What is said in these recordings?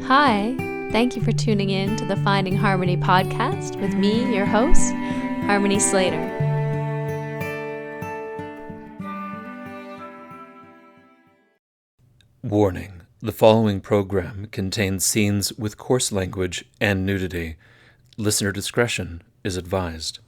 Hi, thank you for tuning in to the Finding Harmony podcast with me, your host, Harmony Slater. Warning: the following program contains scenes with coarse language and nudity. Listener discretion is advised.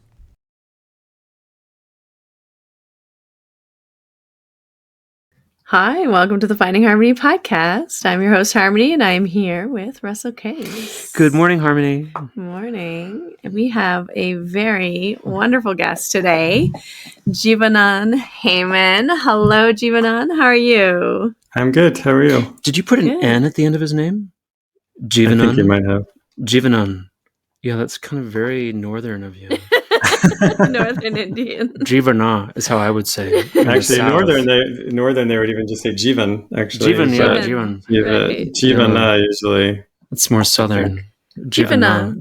Hi, welcome to the Finding Harmony podcast. I'm your host, Harmony, and I'm here with Russell Case. Good morning, Harmony. Good morning. We have a very wonderful guest today, Jivana Heyman. Hello, Jivana. How are you? I'm good. How are you? Did you put an N at the end of his name? Jivanan? I think you might have. Jivanan. Yeah, that's kind of very northern of you. Northern Indian. Jivana is how I would say. Actually, northern they would even just say Jivan. Actually, Jivan, yeah, Jivan. Right. Jivana usually. It's more southern. Jivana.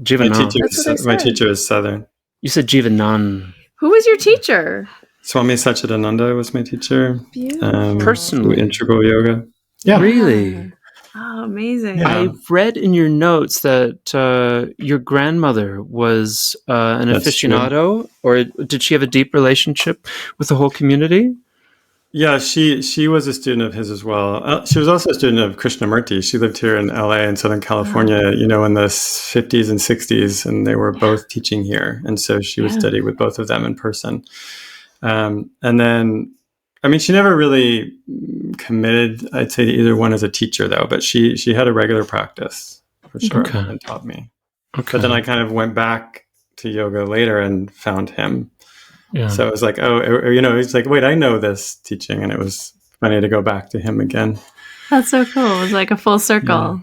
My teacher is southern. You said Jivanan. Who was your teacher? Swami Satchidananda was my teacher. Personally, integral yoga. Yeah, really. Oh, amazing. Yeah. I read in your notes that your grandmother was an That's aficionado, or did she have a deep relationship with the whole community? Yeah, she was a student of his as well. She was also a student of Krishnamurti. She lived here in LA in Southern California, in the 50s and 60s, and they were both teaching here. And so she would study with both of them in person. And then, she never really committed, I'd say, to either one as a teacher, though. But she had a regular practice, for sure, and taught me. Okay. But then I kind of went back to yoga later and found him. Yeah. So it was like, it's like, wait, I know this teaching. And it was funny to go back to him again. That's so cool. It was like a full circle.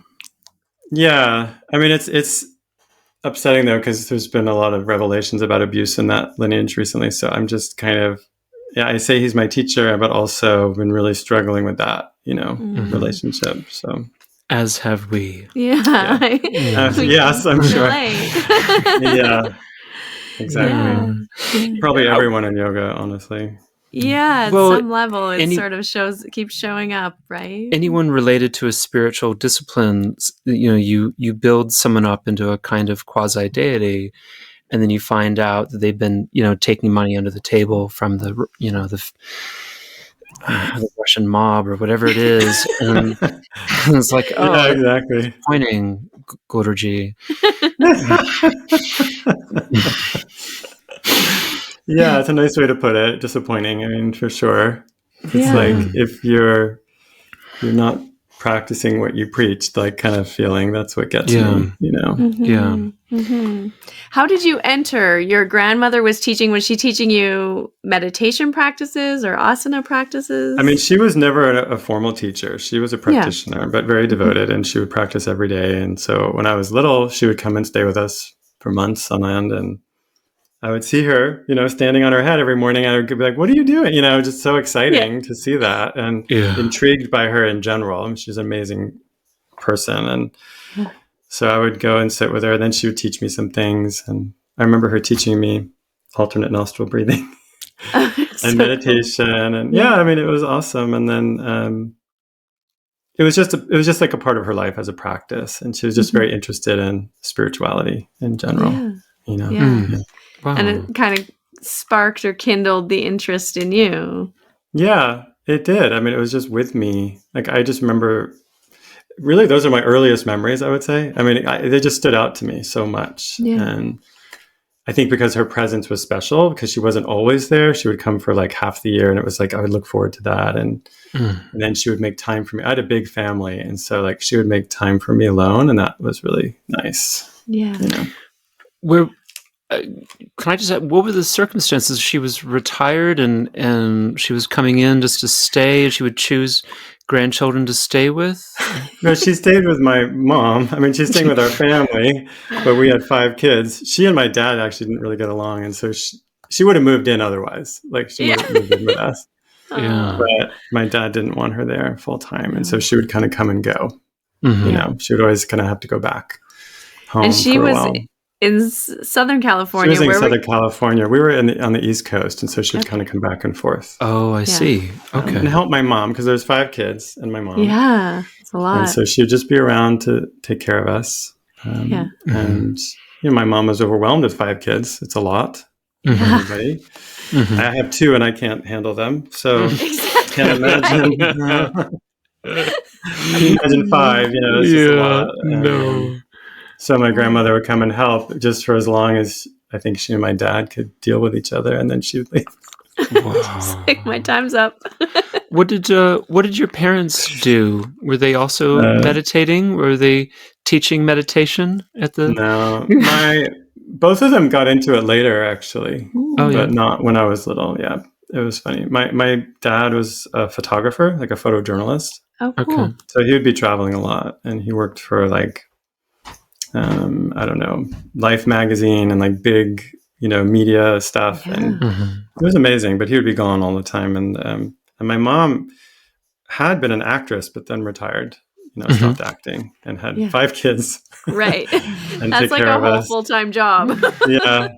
Yeah. It's upsetting, though, because there's been a lot of revelations about abuse in that lineage recently. So I'm just kind of, I say he's my teacher, but also been really struggling with that, relationship. So, as have we. Yeah. Yes, I'm sure. Yeah, exactly. Yeah. Probably everyone in yoga, honestly. Yeah, at some level, it keeps showing up, right? Anyone related to a spiritual discipline, you build someone up into a kind of quasi-deity, and then you find out that they've been, taking money under the table from the Russian mob or whatever it is, and it's like, exactly. Disappointing, Guruji. Yeah, it's a nice way to put it. Disappointing. For sure. It's like if you're not practicing what you preach, like kind of feeling, that's what gets me. Mm-hmm. Yeah. Mm-hmm. How did you enter? Your grandmother was she teaching you meditation practices or asana practices? She was never a formal teacher. She was a practitioner, but very devoted, and she would practice every day. And so when I was little, she would come and stay with us for months on end, and I would see her, standing on her head every morning. I would be like, what are you doing? Just so exciting to see that, and intrigued by her in general. She's an amazing person. And so I would go and sit with her, and then she would teach me some things. And I remember her teaching me alternate nostril breathing and meditation. Cool. And it was awesome. And then it was just like a part of her life as a practice. And she was just very interested in spirituality in general, Yeah. Wow. And it kind of sparked or kindled the interest in you. Yeah, it did. It was just with me. Like, I just remember, really, those are my earliest memories, I would say. They just stood out to me so much. Yeah. And I think because her presence was special, because she wasn't always there. She would come for like half the year, and it was like, I would look forward to that. And then she would make time for me. I had a big family. And so like she would make time for me alone. And that was really nice. Yeah. Can I just ask, what were the circumstances? She was retired and she was coming in just to stay, and she would choose grandchildren to stay with? No, she stayed with my mom. She's staying with our family, but we had 5 kids. She and my dad actually didn't really get along, and so she would have moved in otherwise. Like, she would have moved in with us. Yeah. But my dad didn't want her there full time, and so she would kind of come and go. Mm-hmm. She would always kind of have to go back home. And she for a was while. in Southern She California. was in Where Southern California. We were on the East Coast, and so she would Okay. kind of come back and forth. Oh, I see. Okay. And help my mom, because there's 5 kids and my mom. Yeah, it's a lot. And so she'd just be around to take care of us. Yeah. And my mom was overwhelmed with 5 kids. It's a lot for Mhm. everybody. Mhm. I have 2 and I can't handle them. So Exactly. can't imagine. I can imagine 5, it's just a lot. No. So my grandmother would come and help just for as long as I think she and my dad could deal with each other, and then she would leave. Just like, my time's up. What did your parents do? Were they also meditating? Were they teaching meditation at the? No, both of them got into it later, actually, but not when I was little. Yeah, it was funny. My dad was a photographer, like a photojournalist. Oh, cool. Okay. So he would be traveling a lot, and he worked for like, I don't know, Life magazine and like big, media stuff, and it was amazing. But he would be gone all the time, and my mom had been an actress, but then retired. Stopped acting and had 5 kids. Right. And That's take like care a of whole us. full-time job. Yeah.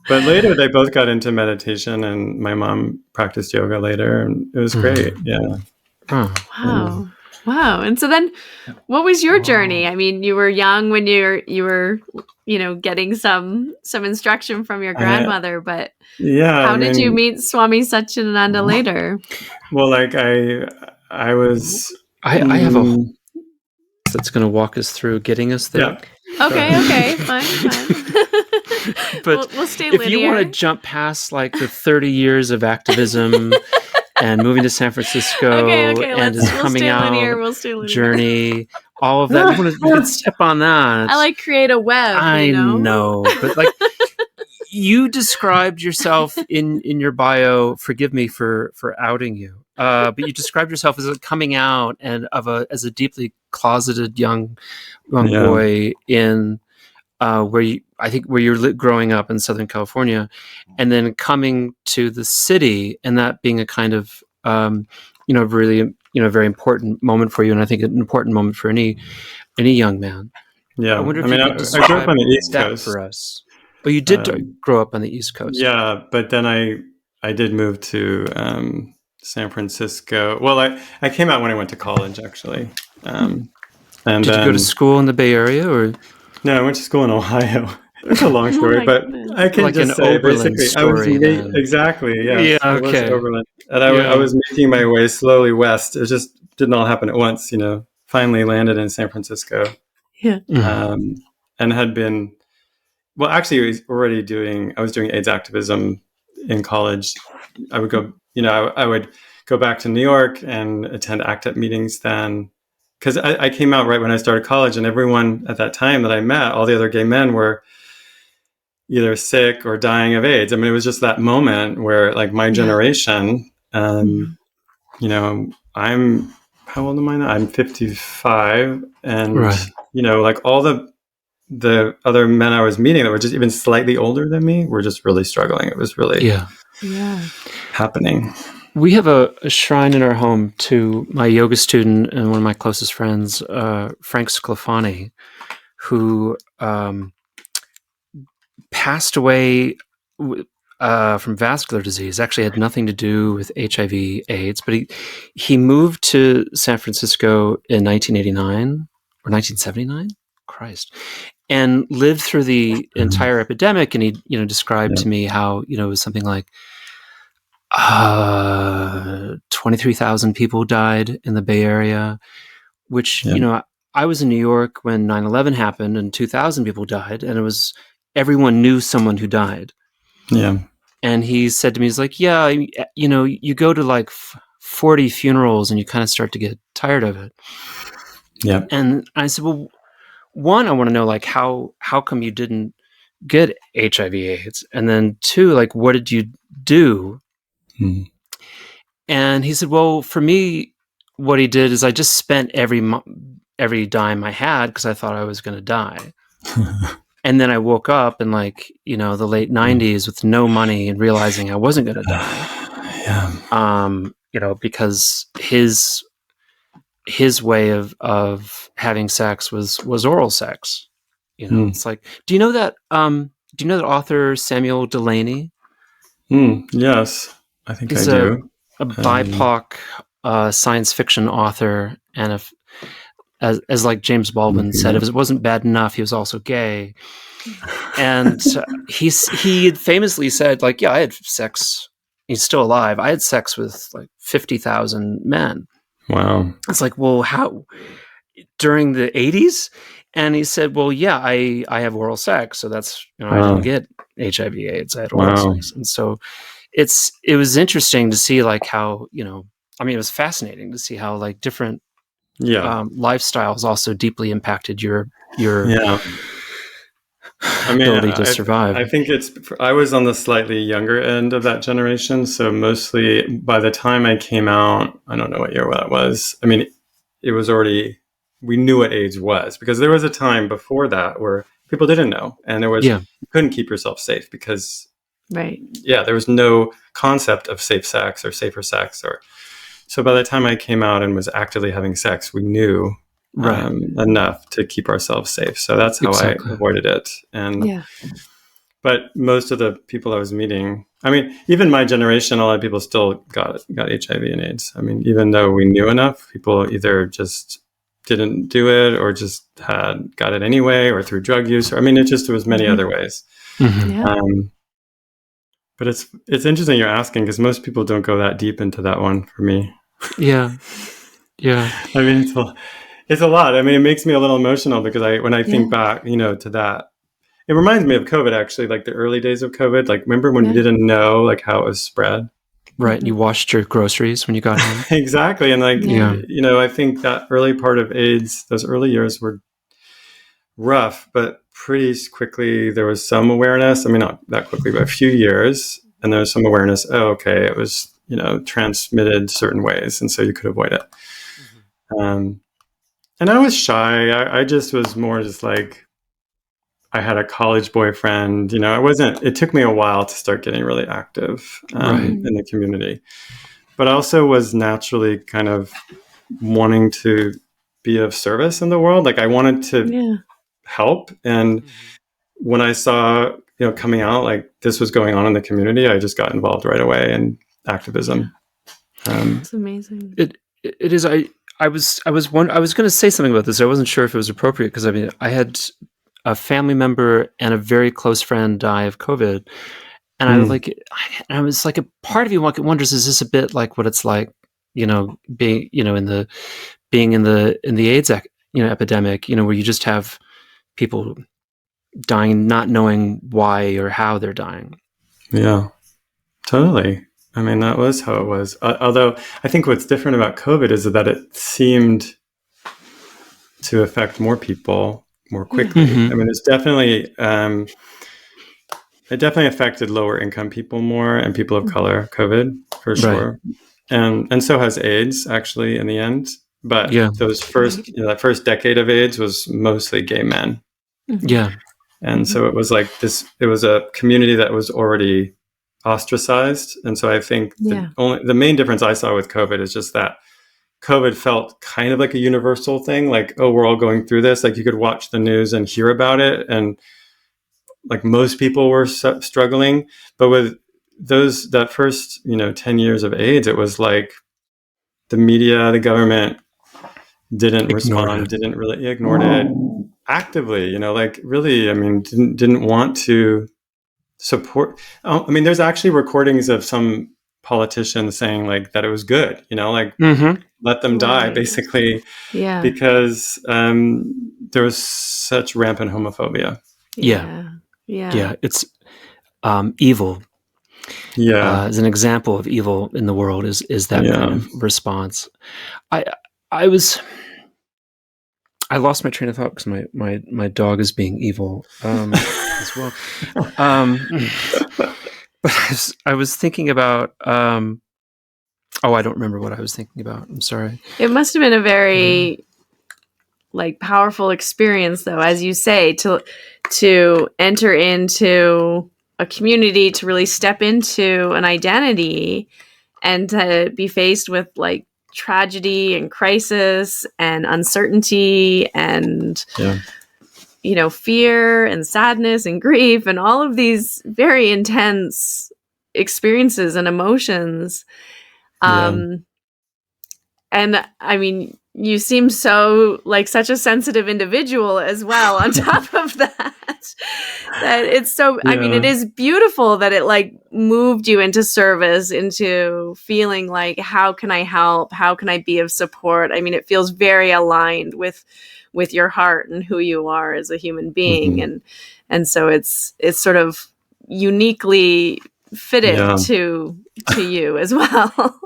But later they both got into meditation, and my mom practiced yoga later, and it was great. Yeah. Oh. Wow. And so then what was your journey? I mean, you were young when you were, getting some instruction from your grandmother, but how did you meet Swami Satchidananda later? Well, like I was I have a that's going to walk us through getting us there. Yeah. Okay, fine. But we'll stay if linear. you want to jump past like the 30 years of activism and moving to San Francisco and his coming out journey, all of that, you can step on that. I like create a web. I know, but like you described yourself in your bio. Forgive me for outing you. But you described yourself as coming out and as a deeply closeted young boy in where you're growing up in Southern California, and then coming to the city, and that being a kind of really very important moment for you, and I think an important moment for any young man. Yeah, I wonder if I grew up on the East Coast for us. Oh, you did grow up on the East Coast. Yeah, but then I did move to San Francisco. Well, I came out when I went to college, actually. And did you go to school in the Bay Area, or? No, I went to school in Ohio. It's a long story, but I can like just an say Oberlin basically story. Exactly. Yes, yeah. Okay. I was Oberlin, and I was making my way slowly west. It just did not happen at once. Finally landed in San Francisco. Yeah. And had been. Well, actually, I was doing AIDS activism in college. I would go, I would go back to New York and attend ACT UP meetings then. Because I came out right when I started college, and everyone at that time that I met, all the other gay men were either sick or dying of AIDS. I mean, it was just that moment where, like, my generation, I'm, how old am I now? I'm 55. And, like all the other men I was meeting that were just even slightly older than me were just really struggling. It was really happening. We have a shrine in our home to my yoga student and one of my closest friends, Frank Sclafani, who passed away from vascular disease. Actually had nothing to do with HIV/AIDS, but he moved to San Francisco in 1989 or 1979. Christ. And lived through the entire epidemic. And he, described to me how, it was something like 23,000 people died in the Bay Area, which, I was in New York when 9/11 happened and 2,000 people died, and everyone knew someone who died. Yeah. And he said to me, he's like, yeah, you go to like 40 funerals and you kind of start to get tired of it. Yeah. And I said, well, one, I want to know, like, how come you didn't get HIV/AIDS? And then two, like, what did you do? And he said, well, for me, what he did is I just spent every dime I had because I thought I was going to die. And then I woke up in the late 90s with no money and realizing I wasn't going to die. Because his way of having sex was oral sex, It's like, do you know that author Samuel Delany? Yes, I think He's I do. A BIPOC science fiction author, and as like James Baldwin said, if it wasn't bad enough, he was also gay. And he had famously said, like, yeah, I had sex. He's still alive. I had sex with like 50,000 men. Wow. It's like, well, how? During the 80s? And he said, well, yeah, I have oral sex. So that's, I didn't get HIV/AIDS. I had oral sex. And so it was interesting to see like how, it was fascinating to see how like different lifestyles also deeply impacted your ability to survive. I think I was on the slightly younger end of that generation. So mostly by the time I came out, I don't know what year that was. I mean, it was already, we knew what AIDS was, because there was a time before that where people didn't know, and there was, you couldn't keep yourself safe because there was no concept of safe sex or safer sex. So by the time I came out and was actively having sex, we knew enough to keep ourselves safe. So that's how I avoided it. But most of the people I was meeting, I mean, even my generation, a lot of people still got HIV and AIDS. I mean, even though we knew enough, people either just didn't do it or just got it anyway, or through drug use. I mean, there was many other ways. But it's interesting you're asking, because most people don't go that deep into that one for me. Yeah. I mean, it's a lot. I mean, it makes me a little emotional, because when I think back, to that, it reminds me of COVID, actually, like the early days of COVID. Like, remember when you didn't know like how it was spread? Right. And you washed your groceries when you got home. Exactly. And like, I think that early part of AIDS, those early years were rough, but pretty quickly there was some awareness. I mean, not that quickly, but a few years. And there was some awareness. Oh, okay. It was, transmitted certain ways. And so you could avoid it. And I was shy. I just was more just like, I had a college boyfriend, it took me a while to start getting really active in the community, but I also was naturally kind of wanting to be of service in the world. Like, I wanted to help. And when I saw, coming out, like this was going on in the community, I just got involved right away in activism. It's amazing. It is. I was going to say something about this. I wasn't sure if it was appropriate, because I mean, I had a family member and a very close friend die of COVID, and I was like, a part of you wonders, is this a bit like what it's like, being in the AIDS epidemic, where you just have people dying, not knowing why or how they're dying. Yeah, totally. I mean, that was how it was. Although I think what's different about COVID is that it seemed to affect more people more quickly. I mean, it's definitely, it definitely affected lower income people more, and people of color, COVID, for sure. And so has AIDS, actually, in the end. But those that first decade of AIDS was mostly gay men. And so it was like it was a community that was already ostracized. And so I think the main difference I saw with COVID is just that COVID felt kind of like a universal thing. Like, oh, we're all going through this. Like, you could watch the news and hear about it, and like most people were struggling. But with that first 10 years of AIDS, it was like the media, the government didn't respond, didn't really, ignored it actively, like really, I mean, didn't want to support. I mean, there's actually recordings of some politicians saying like that it was good, let them die, basically, because there was such rampant homophobia. It's evil. As an example of evil in the world is that kind of response. I lost my train of thought because my dog is being evil as well. But I was thinking about. I don't remember what I was thinking about. I'm sorry. It must have been a very powerful experience, though, as you say, to enter into a community, to really step into an identity, and to be faced with tragedy and crisis and uncertainty and fear and sadness and grief and all of these very intense experiences and emotions. And I mean, you seem so like such a sensitive individual as well on top of that. That it's so, I mean, it is beautiful that it like moved you into service, into feeling like, how can I help? How can I be of support? I mean, it feels very aligned with your heart and who you are as a human being. And so it's sort of uniquely fitted to you as well.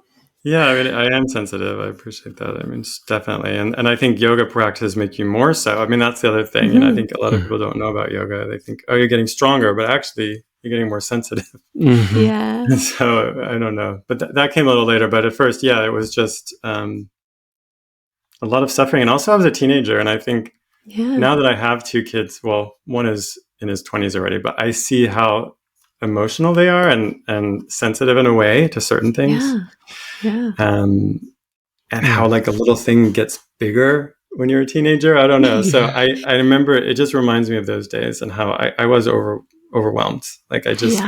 Yeah, I mean, I am sensitive. I appreciate that. I mean, definitely. And I think yoga practices make you more so. I mean, that's the other thing. And I think a lot of people don't know about yoga. They think, oh, you're getting stronger, but actually you're getting more sensitive. Yeah. So I don't know. But that came a little later. But at first, it was just a lot of suffering. And also I was a teenager. And I think now that I have 2 kids, well, one is in his 20s already, but I see how emotional they are and sensitive in a way to certain things. And how like a little thing gets bigger when you're a teenager. I don't know. So I remember it just reminds me of those days and how I was overwhelmed. Like I just,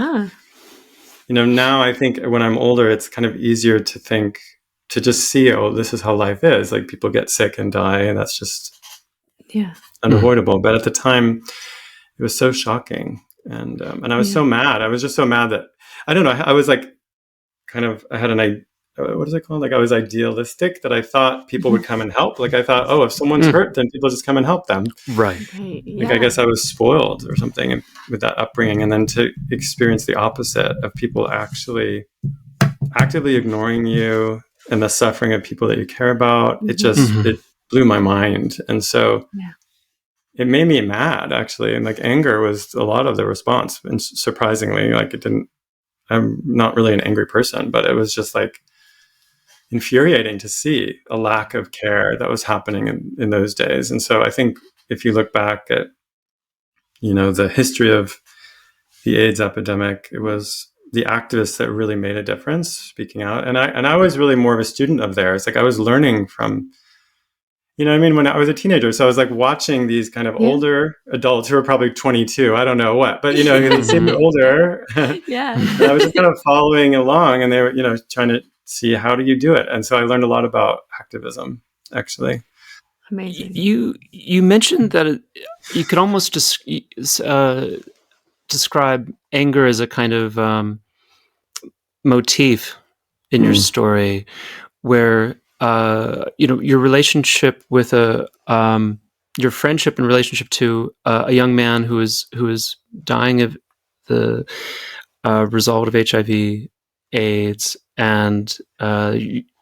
now I think when I'm older, it's kind of easier to think, to just see, oh, this is how life is. Like people get sick and die, and that's just unavoidable. But at the time, it was so shocking. And I was so mad. I was just so mad that, I don't know, I was like, I had what is it called? Like I was idealistic that I thought people would come and help. Like I thought, oh, if someone's hurt, then people just come and help them. Right. Like I guess I was spoiled or something with that upbringing. And then to experience the opposite of people actually actively ignoring you and the suffering of people that you care about, it just, it blew my mind. And so it made me mad, actually. And like anger was a lot of the response. And surprisingly, like I'm not really an angry person, but it was just like infuriating to see a lack of care that was happening in those days. And so I think if you look back at, the history of the AIDS epidemic, it was the activists that really made a difference speaking out. And I was really more of a student of theirs. Like I was learning from, when I was a teenager. So I was like watching these kind of older adults who were probably 22. I don't know what, but, they seemed older. And I was just kind of following along, and they were, trying to see how do you do it. And so I learned a lot about activism, actually. Amazing. You mentioned that you could almost describe anger as a kind of motif in your story, where your relationship with your friendship and relationship to a young man who is dying of the result of HIV/AIDS, and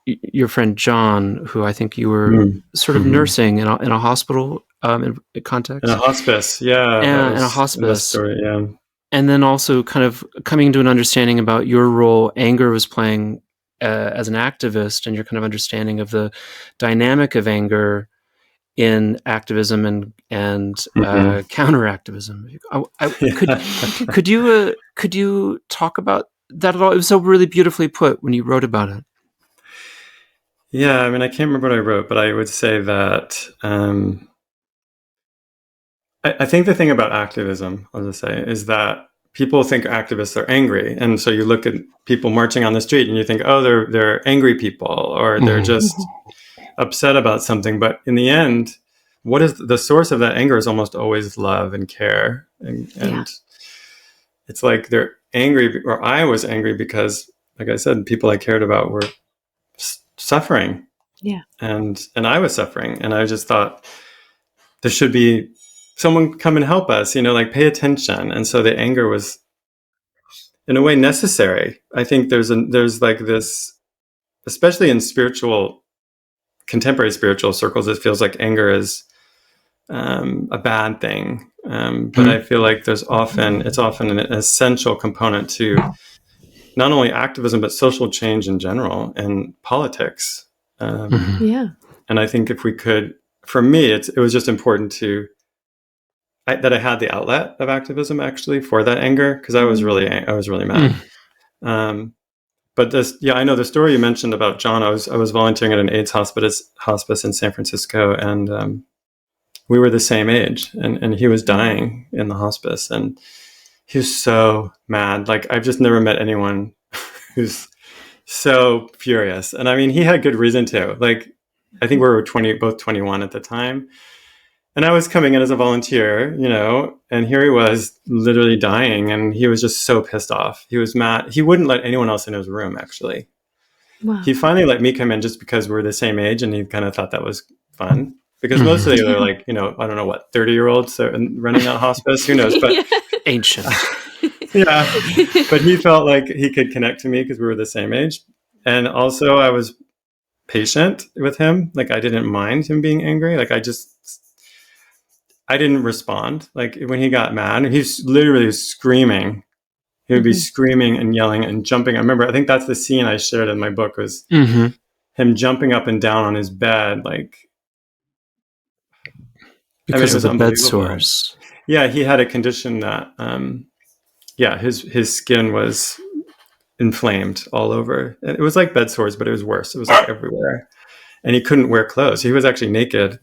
your friend John, who I think you were sort of nursing in a hospital in context. In a hospice, yeah. And in a hospice. Story, yeah. And then also kind of coming to an understanding about your role anger was playing as an activist, and your kind of understanding of the dynamic of anger in activism and counter activism. Could you talk about that at all? It was so really beautifully put when you wrote about it. Yeah, I mean, I can't remember what I wrote, but I would say that I think the thing about activism, I'll just say, is that people think activists are angry. And so you look at people marching on the street and you think, oh, they're angry people, or they're just upset about something. But in the end, what is the source of that anger is almost always love and care. And it's like they're angry, or I was angry because, like I said, people I cared about were suffering. Yeah. And I was suffering. And I just thought there should be someone come and help us, like pay attention. And so the anger was in a way necessary. I think there's like this, especially in contemporary spiritual circles, it feels like anger is a bad thing. But I feel like it's often an essential component to not only activism, but social change in general and politics. And I think if we could, for me, it was just important that I had the outlet of activism actually for that anger, because I was really mad. But I know the story you mentioned about John. I was volunteering at an AIDS hospice in San Francisco, and we were the same age, and he was dying in the hospice, and he was so mad. Like, I've just never met anyone who's so furious. And I mean, he had good reason to. Like, I think we were both 21 at the time. And I was coming in as a volunteer, and here he was literally dying, and he was just so pissed off. He was mad. He wouldn't let anyone else in his room, actually. Wow. He finally let me come in just because we're the same age, and he kind of thought that was fun. Because mostly they're like, I don't know what, 30-year-olds running that hospice, who knows, but ancient. Yeah. But he felt like he could connect to me because we were the same age. And also I was patient with him. Like, I didn't mind him being angry. Like, I didn't respond. Like, when he got mad, he's literally screaming. He would be screaming and yelling and jumping. I think that's the scene I shared in my book, was him jumping up and down on his bed, like, because of the bed sores. Yeah, he had a condition that, his skin was inflamed all over. It was like bed sores, but it was worse. It was like everywhere, and he couldn't wear clothes. He was actually naked.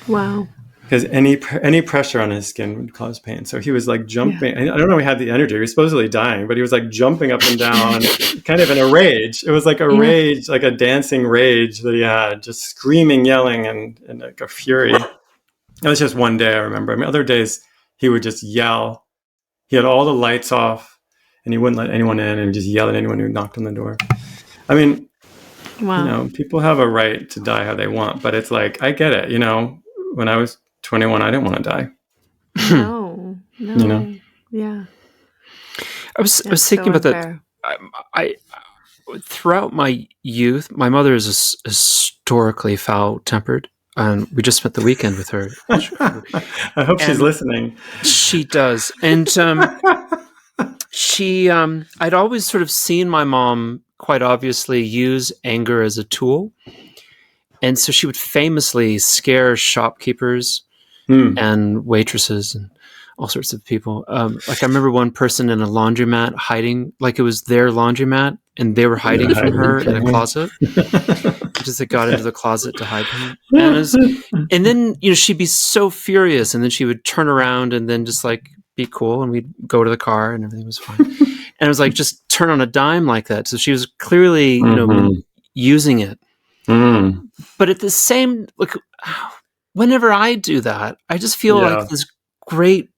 Wow. Because any pressure on his skin would cause pain. So he was like jumping. Yeah. I don't know. He had the energy. He was supposedly dying, but he was like jumping up and down, kind of in a rage. It was like a rage, like a dancing rage that he had, just screaming, yelling, and like a fury. It was just one day, I remember. I mean, other days he would just yell. He had all the lights off, and he wouldn't let anyone in, and just yell at anyone who knocked on the door. I mean, wow. People have a right to die how they want, but it's like, I get it. When I was 21, I didn't want to die. No. Yeah. I was thinking about that. I throughout my youth, my mother is historically foul-tempered, and we just spent the weekend with her. I hope she's listening. She does, and she. I'd always sort of seen my mom quite obviously use anger as a tool, and so she would famously scare shopkeepers and waitresses and all sorts of people. Like, I remember one person in a laundromat hiding, like it was their laundromat, and they were hiding from her in a closet. Just they got into the closet to hide from her. And then, she'd be so furious, and then she would turn around and then just like be cool, and we'd go to the car and everything was fine. And it was like, just turn on a dime like that. So she was clearly, using it. But at the same, like, whenever I do that, I just feel like this great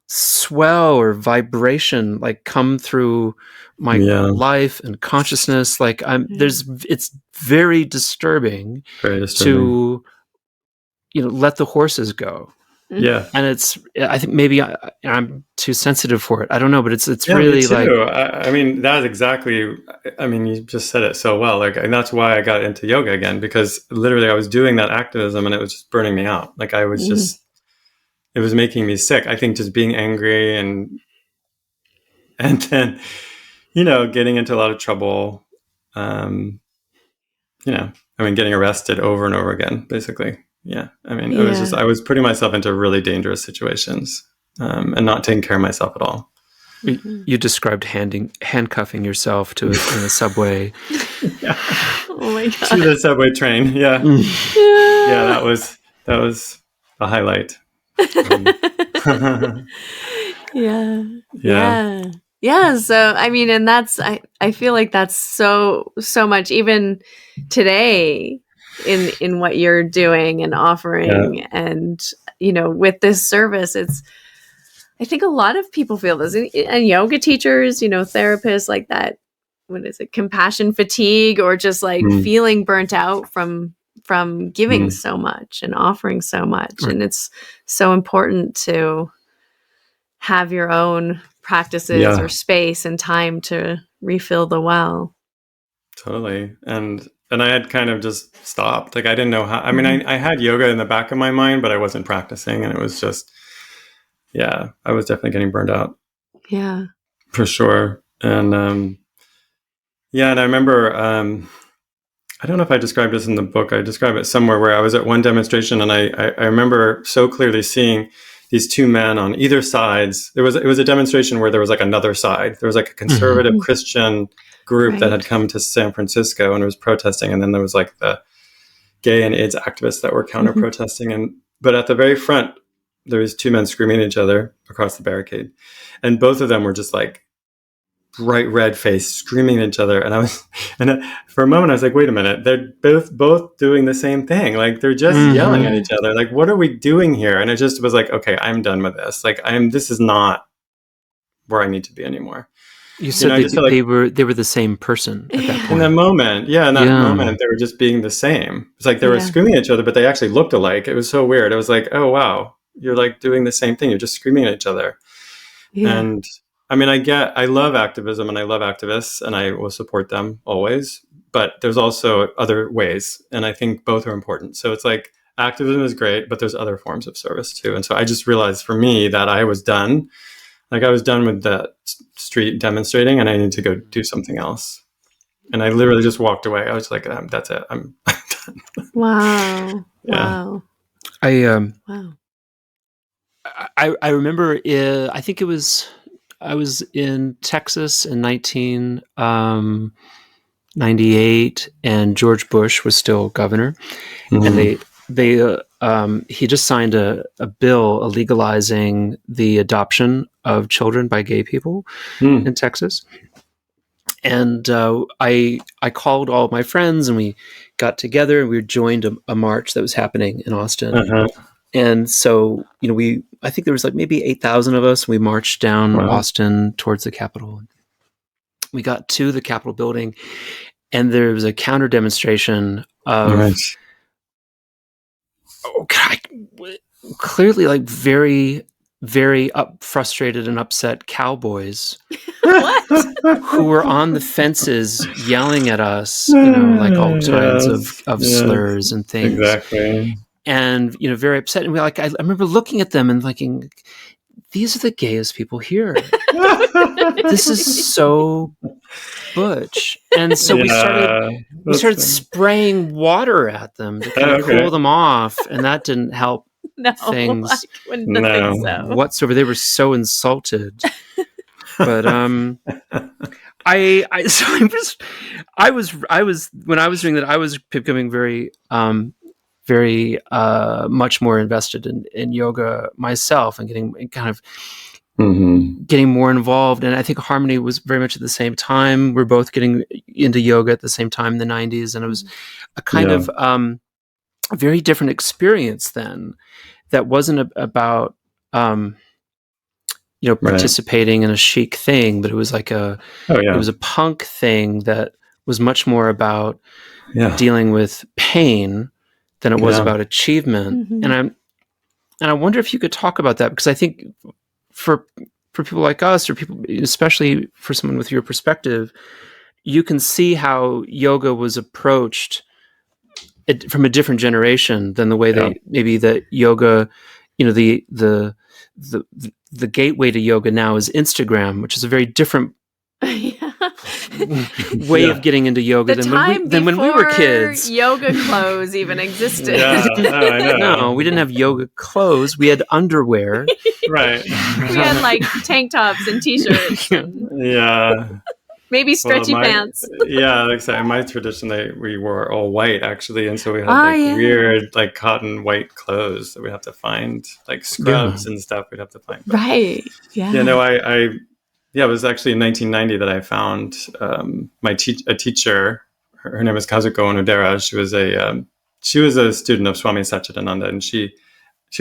swell or vibration like come through my life and consciousness. Like, it's very disturbing, to let the horses go. Yeah. And I think maybe I'm too sensitive for it. I don't know, but it's really me too. like, I mean, that's exactly, you just said it so well. Like, and that's why I got into yoga again, because literally I was doing that activism and it was just burning me out. Like, I was just, it was making me sick. I think just being angry and then, getting into a lot of trouble, getting arrested over and over again, basically. Yeah. It was just, I was putting myself into really dangerous situations, and not taking care of myself at all. You described handcuffing yourself in a subway. Yeah. Oh my God. To the subway train. Yeah. Yeah. That was a highlight. Yeah. So, and that's, I feel like that's so much, even today, in what you're doing and offering, and with this service, I think a lot of people feel this, and yoga teachers, therapists, like that, what is it, compassion fatigue, or just like feeling burnt out from giving so much and offering so much. And it's so important to have your own practices or space and time to refill the well. Totally. And I had kind of just stopped. Like, I didn't know how. I had yoga in the back of my mind, but I wasn't practicing. And it was just, I was definitely getting burned out. Yeah. For sure. And, and I remember, I don't know if I described this in the book. I described it somewhere, where I was at one demonstration, and I remember so clearly seeing these two men on either sides. It was a demonstration where there was like another side. There was like a conservative Christian group that had come to San Francisco and was protesting, and then there was like the gay and AIDS activists that were counter protesting, and But at the very front, there was two men screaming at each other across the barricade. And both of them were just like bright red face, screaming at each other. And for a moment I was like, wait a minute, they're both doing the same thing. Like they're just yelling at each other. Like, what are we doing here? And it just was like, okay, I'm done with this. Like this is not where I need to be anymore. You said they were the same person at that point. In that moment, moment, they were just being the same. It's like they were screaming at each other, but they actually looked alike. It was so weird. It was like, oh wow, you're like doing the same thing. You're just screaming at each other. Yeah. And I mean, I love activism and I love activists and I will support them always. But there's also other ways, and I think both are important. So it's like activism is great, but there's other forms of service too. And so I just realized for me that I was done. Like I was done with the street demonstrating and I need to go do something else. And I literally just walked away. I was like, that's it. I'm done. Wow. Yeah. Wow. I remember, I think I was in Texas in 1998 and George Bush was still governor. And he just signed a bill legalizing the adoption of children by gay people in Texas. And I called all of my friends and we got together and we joined a march that was happening in Austin. And so, I think there was like maybe 8,000 of us. We marched down Austin towards the Capitol. We got to the Capitol building and there was a counter demonstration of clearly like very, very frustrated and upset cowboys who were on the fences yelling at us, like all kinds of slurs and things. Exactly. And, very upset. And I remember looking at them and thinking, these are the gayest people here. This is so butch. And so we started spraying water at them to kind of cool them off. And that didn't help things whatsoever. They were so insulted. But when I was doing that, I was becoming very much more invested in yoga myself and getting more involved. And I think Harmony was very much at the same time. We're both getting into yoga at the same time in the 90s. And it was a kind of a very different experience then that wasn't about, participating in a chic thing, but it was like it was a punk thing that was much more about dealing with pain than it was about achievement. And I wonder if you could talk about that, because I think for people like us, or people, especially for someone with your perspective, you can see how yoga was approached from a different generation than the way that maybe that yoga, the gateway to yoga now is Instagram, which is a very different way of getting into yoga than when we were kids. Yoga clothes even existed. No, we didn't have yoga clothes. We had underwear. Right. We had like tank tops and t-shirts. Maybe stretchy pants. Like in my tradition, we wore all white actually, and so we had weird like cotton white clothes that we have to find, like scrubs and stuff. We'd have to find. Right. Yeah. It was actually in 1990 that I found a teacher. Her name is Kazuko Onodera. She was a student of Swami Satchidananda, and she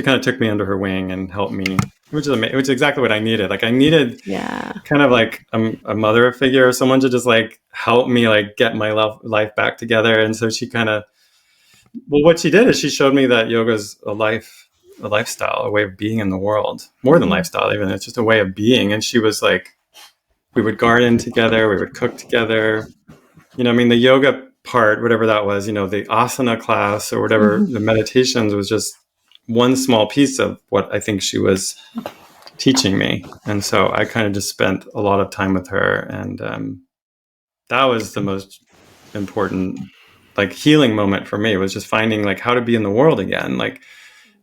kind of took me under her wing and helped me, which is exactly what I needed. Like I needed kind of like a mother figure or someone to just like help me like get my life back together. And so she kind of, what she did is she showed me that yoga is a lifestyle, a way of being in the world, more than lifestyle even. It's just a way of being. And she was like, we would garden together, we would cook together. The yoga part, whatever that was, the asana class or whatever, the meditations was just one small piece of what I think she was teaching me. And so I kind of just spent a lot of time with her. And that was the most important like healing moment for me, was just finding like how to be in the world again. Like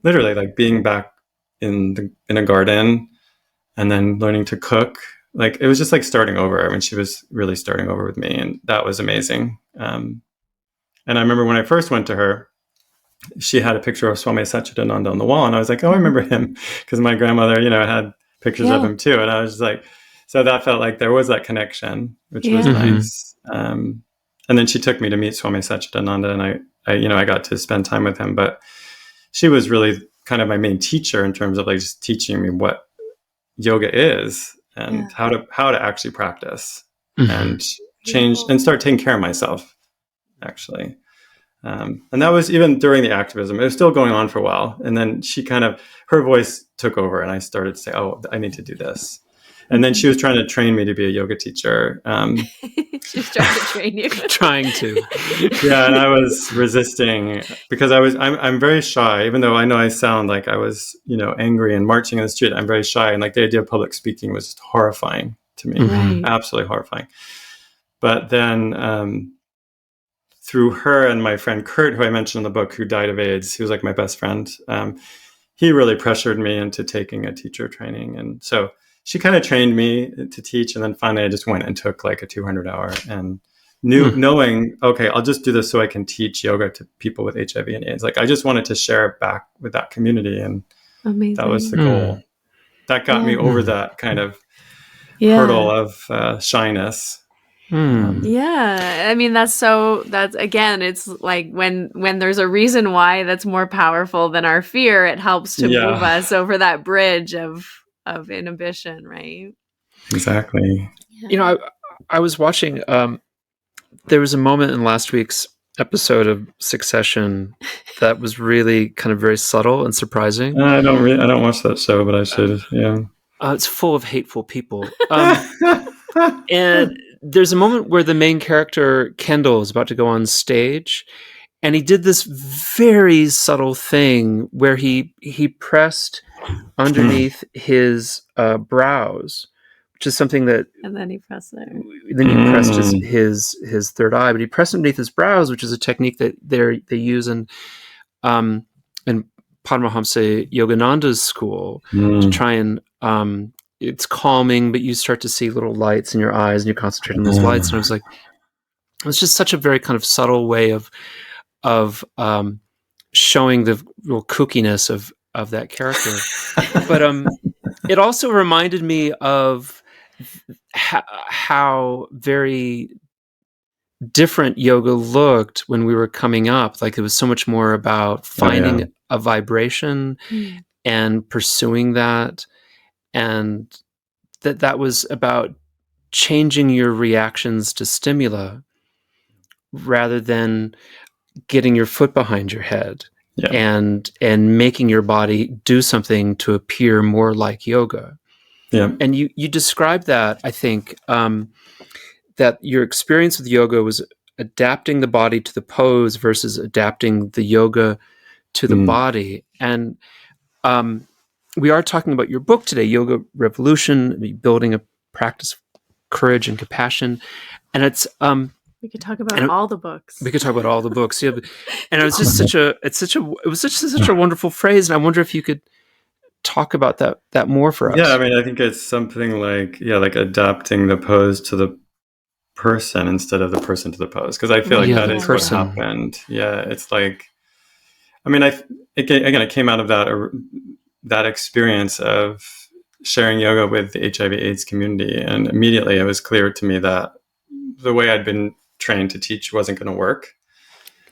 literally like being back in a garden and then learning to cook. Like it was just like starting over. I mean, she was really starting over with me, and that was amazing. And I remember when I first went to her, she had a picture of Swami Satchidananda on the wall, and I was like, oh, I remember him, because my grandmother, had pictures of him too, and I was just like, so that felt like there was that connection, which was nice. And then she took me to meet Swami Satchidananda, and I got to spend time with him. But she was really kind of my main teacher in terms of like just teaching me what yoga is and how to actually practice and change and start taking care of myself, actually. And that was even during the activism. It was still going on for a while. And then her voice took over, and I started to say, oh, I need to do this. And then she was trying to train me to be a yoga teacher. She was trying to train you. Trying to. Yeah, and I was resisting because I'm very shy, even though I know I sound like I was, angry and marching in the street. I'm very shy. And like the idea of public speaking was just horrifying to me. Right. Absolutely horrifying. But then through her and my friend Kurt, who I mentioned in the book, who died of AIDS, he was like my best friend. He really pressured me into taking a teacher training. And so she kind of trained me to teach. And then finally I just went and took like a 200-hour and knowing, okay, I'll just do this so I can teach yoga to people with HIV and AIDS. Like I just wanted to share it back with that community. And that was the goal. That got me over that kind of hurdle of shyness. Yeah. I mean, that's again, it's like when there's a reason why that's more powerful than our fear, it helps to move us over that bridge of inhibition, right? Exactly. I was watching, there was a moment in last week's episode of Succession that was really kind of very subtle and surprising. I don't watch that show, but I should. Yeah. It's full of hateful people. And there's a moment where the main character, Kendall, is about to go on stage, and he did this very subtle thing where he pressed underneath his brows, which is something that, and then he pressed there. Then he pressed his third eye, but he pressed underneath his brows, which is a technique that they use in Paramahamsa Yogananda's school to try and it's calming, but you start to see little lights in your eyes and you concentrate on those lights. And I was like, it's just such a very kind of subtle way of showing the real kookiness of that character. But it also reminded me of how very different yoga looked when we were coming up. Like it was so much more about finding a vibration and pursuing that. And that was about changing your reactions to stimula rather than getting your foot behind your head and making your body do something to appear more like yoga. Yeah. And you described that, I think, that your experience with yoga was adapting the body to the pose versus adapting the yoga to the body. And we are talking about your book today, Yoga Revolution, building a practice of courage and compassion. And it's we could talk about all the books. We could talk about all the books. Yeah. And it was just such a wonderful phrase. And I wonder if you could talk about that more for us. Yeah, I mean, I think it's something like adapting the pose to the person instead of the person to the pose. Because I feel like that is what happened. Yeah, it's like, I mean, it came out of that experience of sharing yoga with the HIV/AIDS community, and immediately it was clear to me that the way I'd been trained to teach wasn't going to work.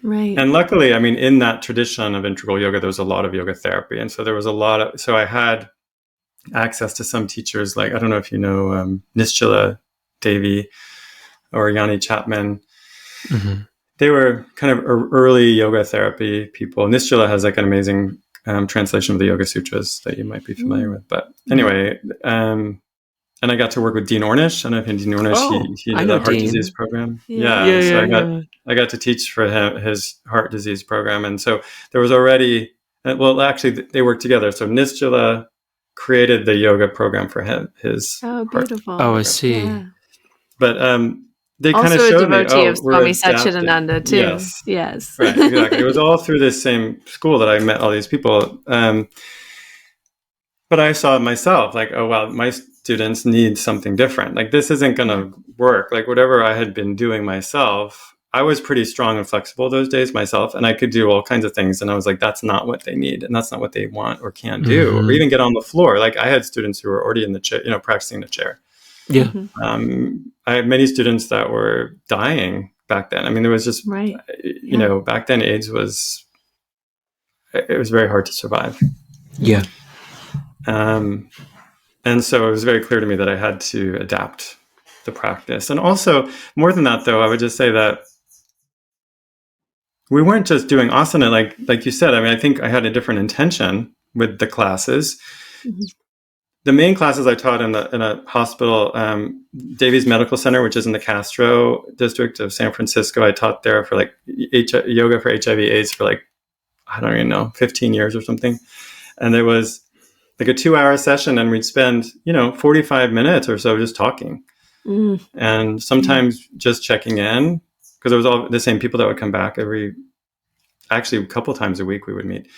Right. And luckily, I mean, in that tradition of integral yoga, there was a lot of yoga therapy, and so there was so I had access to some teachers, like I don't know if you know Nischala Devi or Yanni Chapman. Mm-hmm. They were kind of early yoga therapy people. Nischala has like an amazing translation of the Yoga Sutras that you might be familiar with. But anyway, and I got to work with Dean Ornish. I don't know if you know Dean Ornish. He did a heart disease program. I got to teach for him his heart disease program. And so there was already, actually they worked together. So Nischala created the yoga program for him. Oh, beautiful. Oh, I see. Yeah. But they kind of showed me. Also a devotee of Swami Satchidananda too. Yes. Right, exactly. It was all through this same school that I met all these people. But I saw it myself, like, oh, wow, my students need something different. Like, this isn't going to work. Like, whatever I had been doing myself, I was pretty strong and flexible those days myself, and I could do all kinds of things. And I was like, that's not what they need, and that's not what they want or can do, or even get on the floor. Like I had students who were already in the chair, practicing the chair. Yeah. I had many students that were dying back then. I mean, there was just, back then AIDS it was very hard to survive. Yeah. And so it was very clear to me that I had to adapt the practice. And also, more than that, though, I would just say that we weren't just doing asana, like you said. I mean, I think I had a different intention with the classes. The main classes I taught in a hospital, Davies Medical Center, which is in the Castro district of San Francisco. I taught there for like yoga for HIV/AIDS for like, I don't even know, 15 years or something. And there was like a 2-hour session, and we'd spend, 45 minutes or so just talking. And sometimes just checking in, because it was all the same people that would come back actually a couple times a week we would meet.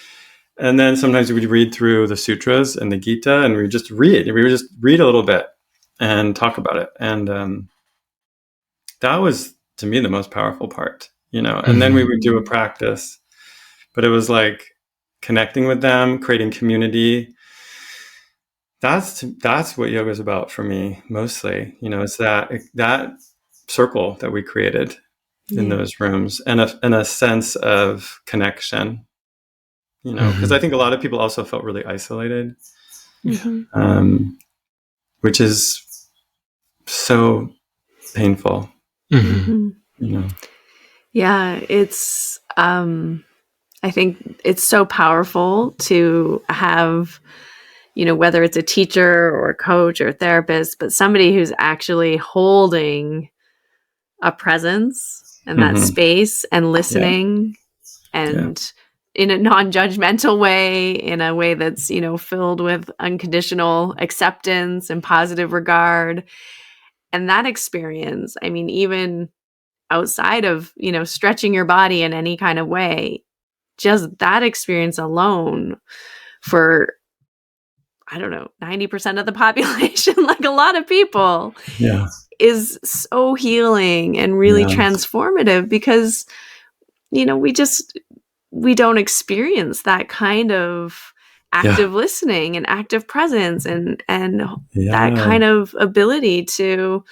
And then sometimes we'd read through the sutras and the Gita, and we would just read a little bit and talk about it. And that was, to me, the most powerful part, and then we would do a practice, but it was like connecting with them, creating community. That's what yoga is about for me, mostly. It's that circle that we created in those rooms, and a sense of connection. Because I think a lot of people also felt really isolated, which is so painful. Yeah, it's. I think it's so powerful to have, whether it's a teacher or a coach or a therapist, but somebody who's actually holding a presence and that space and listening and in a non-judgmental way, in a way that's, filled with unconditional acceptance and positive regard. And that experience, I mean, even outside of, stretching your body in any kind of way, just that experience alone for, I don't know, 90% of the population, like a lot of people, is so healing and really transformative, because, we don't experience that kind of active listening and active presence and that kind of ability to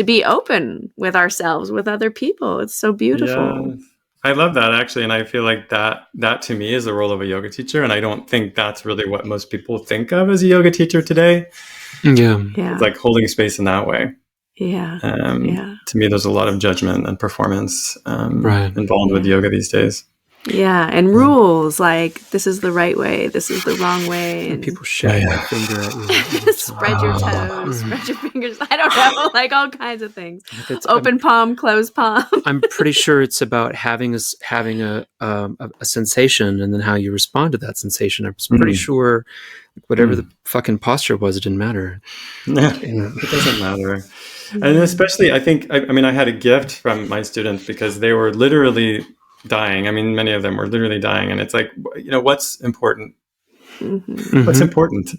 be open with ourselves, with other people. It's so beautiful. Yeah. I love that, actually. And I feel like that to me is the role of a yoga teacher. And I don't think that's really what most people think of as a yoga teacher today. Yeah. It's like holding space in that way. Yeah. To me, there's a lot of judgment and performance involved with yoga these days. Yeah, and rules like this is the right way, this is the wrong way, and people shake their finger at you. Spread your toes, spread your fingers. I don't know, like all kinds of things. Open palm, closed palm. I'm pretty sure it's about having a sensation and then how you respond to that sensation. I'm pretty sure whatever the fucking posture was, it didn't matter. It doesn't matter. And especially, I think, I had a gift from my students because they were literally dying. I mean, many of them were literally dying. And it's like, what's important? What's important?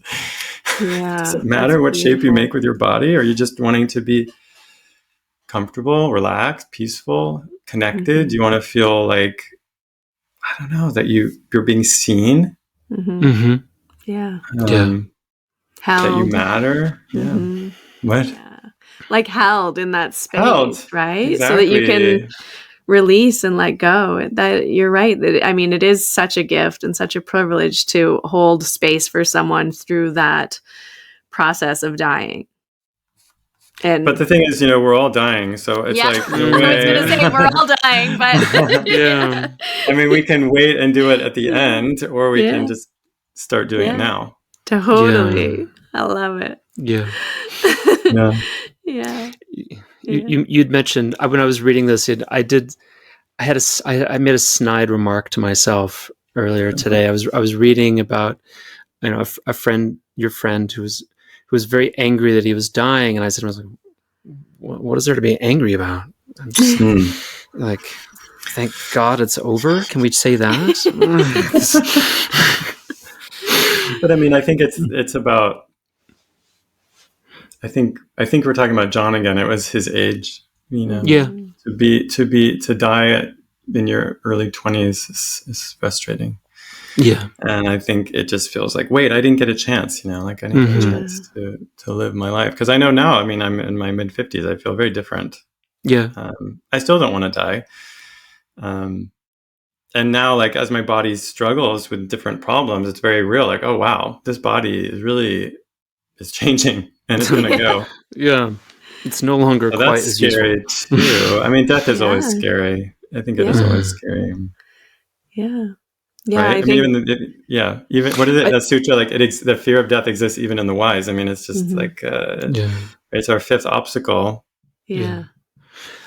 Does it matter what shape you make with your body? Or are you just wanting to be comfortable, relaxed, peaceful, connected? Do you want to feel like, I don't know, that you're being seen? Held. That you matter? What? Like held in that space, right? Exactly. So that you can release and let go. That you're right. That it is such a gift and such a privilege to hold space for someone through that process of dying. But the thing is, we're all dying, so it's like I was going to say we're all dying, but I mean, we can wait and do it at the end, or we can just start doing it now. Totally, I love it. You'd mentioned when I was reading this, I made a snide remark to myself earlier today. I was reading about a friend, your friend, who was very angry that he was dying, and I said, what is there to be angry about? I'm just like, thank God it's over. Can we say that? But I mean, I think it's about. I think we're talking about John again. It was his age, Yeah. to die in your early 20s is frustrating. Yeah. And I think it just feels like, wait, I didn't get a chance, like I didn't get a chance to live my life. Because I know now, I mean, I'm in my mid 50s. I feel very different. Yeah. I still don't want to die. And now, like, as my body struggles with different problems, it's very real. Like, oh, wow, this body is changing and it's going to go. Yeah. It's no longer quite that's as scary useful. too. I mean, death is always scary. I think it is always scary. Yeah. Yeah. Right. I mean, even what is it? That sutra, like the fear of death exists even in the wise. I mean, it's just like, it's our fifth obstacle. Yeah.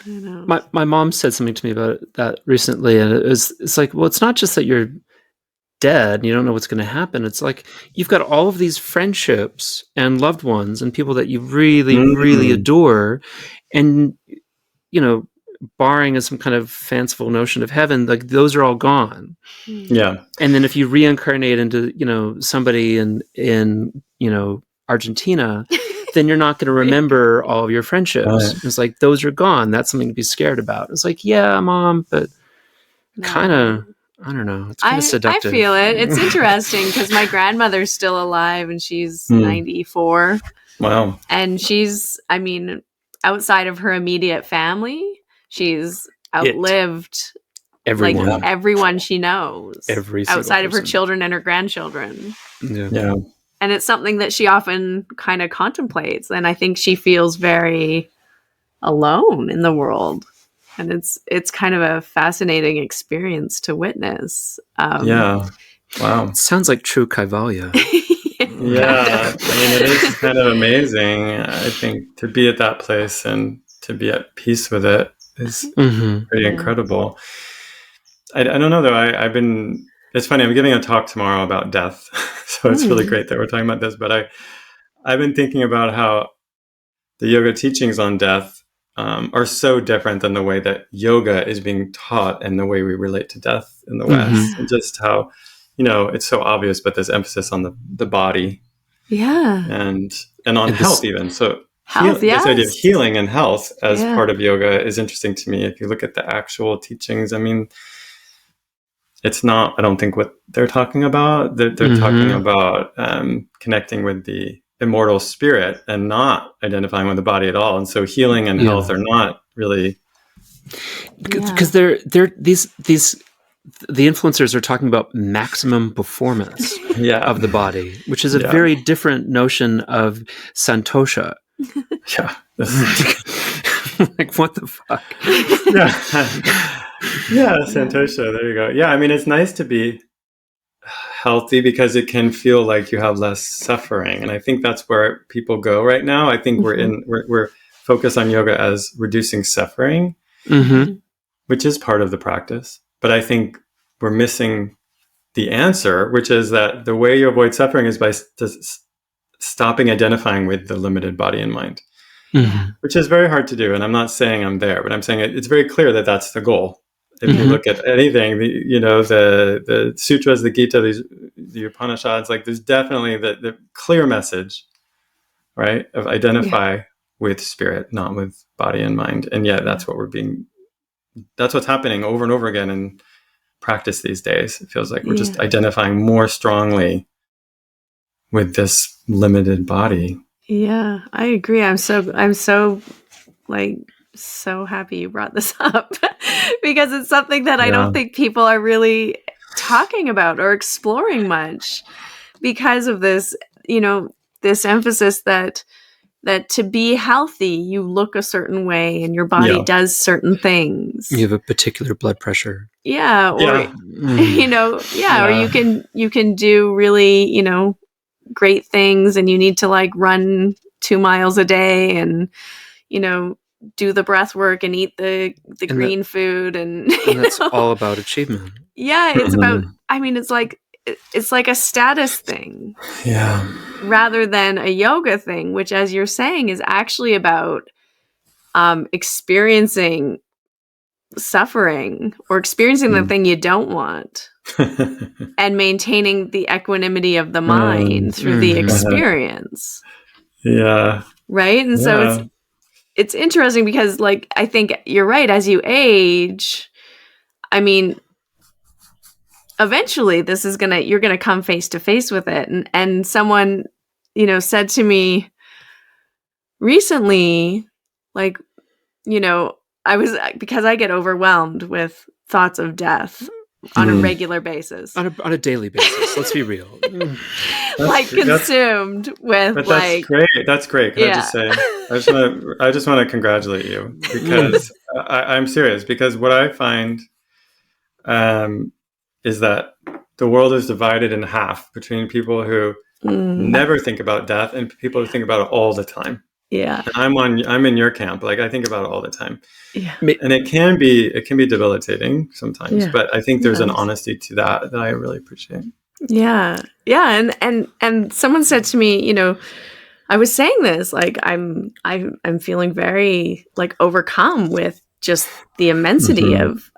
I know. My mom said something to me about that recently. And it's like, well, it's not just that you're dead and you don't know what's going to happen. It's like, you've got all of these friendships and loved ones and people that you really, really adore. And, barring some kind of fanciful notion of heaven, like those are all gone. Yeah. And then if you reincarnate into, somebody in Argentina, then you're not going to remember all of your friendships. Right. It's like, those are gone. That's something to be scared about. It's like, yeah, Mom, but kind of, I don't know. It's kind of seductive. I feel it. It's interesting because my grandmother's still alive and she's 94. Wow. And she's, I mean, outside of her immediate family, she's outlived everyone she knows. Outside of her children and her grandchildren. Yeah. And it's something that she often kind of contemplates. And I think she feels very alone in the world. And it's kind of a fascinating experience to witness. Yeah. Wow. It sounds like true Kaivalya. Yeah. I mean, it is kind of amazing. I think to be at that place and to be at peace with it is pretty incredible. I don't know though. It's funny. I'm giving a talk tomorrow about death. So it's really great that we're talking about this, but I've been thinking about how the yoga teachings on death are so different than the way that yoga is being taught and the way we relate to death in the West, and just how, it's so obvious, but there's emphasis on the body, and on health even. So this idea of healing and health as part of yoga is interesting to me. If you look at the actual teachings, I mean, it's not, I don't think, what they're talking about. They're talking about connecting with the immortal spirit and not identifying with the body at all. And so healing and health are not really, because they're the influencers are talking about maximum performance of the body, which is a very different notion of santosha. Yeah. Like, what the fuck? Yeah, santosha. There you go. Yeah, I mean, it's nice to be healthy because it can feel like you have less suffering, and I think that's where people go right now. I think we're focused on yoga as reducing suffering, which is part of the practice. But I think we're missing the answer, which is that the way you avoid suffering is by stopping identifying with the limited body and mind, which is very hard to do. And I'm not saying I'm there, but I'm saying it's very clear that that's the goal. If you look at anything, the sutras, the Gita, the Upanishads, like there's definitely the clear message, right, of identify with spirit, not with body and mind. And yet that's what's happening over and over again in practice these days. It feels like we're just identifying more strongly with this limited body. Yeah, I agree. I'm so happy you brought this up because it's something that I don't think people are really talking about or exploring much because of this, this emphasis that to be healthy, you look a certain way and your body does certain things. You have a particular blood pressure. Yeah. Or, or you can do really, great things and you need to like run 2 miles a day and, do the breath work and eat the green food. And that's all about achievement. Yeah. It's about, I mean, it's like a status thing. Yeah. Rather than a yoga thing, which, as you're saying, is actually about experiencing suffering or experiencing the thing you don't want and maintaining the equanimity of the mind through the experience. Yeah. Right. And so it's interesting because, like, I think you're right. As you age, I mean, eventually you're gonna come face to face with it. And someone, said to me recently, like, because I get overwhelmed with thoughts of death on a regular basis, on a daily basis. Let's be real. Consumed with. But that's great. That's great. Can I just say, I just want to congratulate you, because I'm serious. Because what I find is that the world is divided in half between people who never think about death and people who think about it all the time. Yeah. And I'm in your camp. Like, I think about it all the time. Yeah. And it can be debilitating sometimes, but I think there's an honesty to that I really appreciate. Yeah. Yeah. And someone said to me, I was saying this, like, I'm feeling very, like, overcome with just the immensity of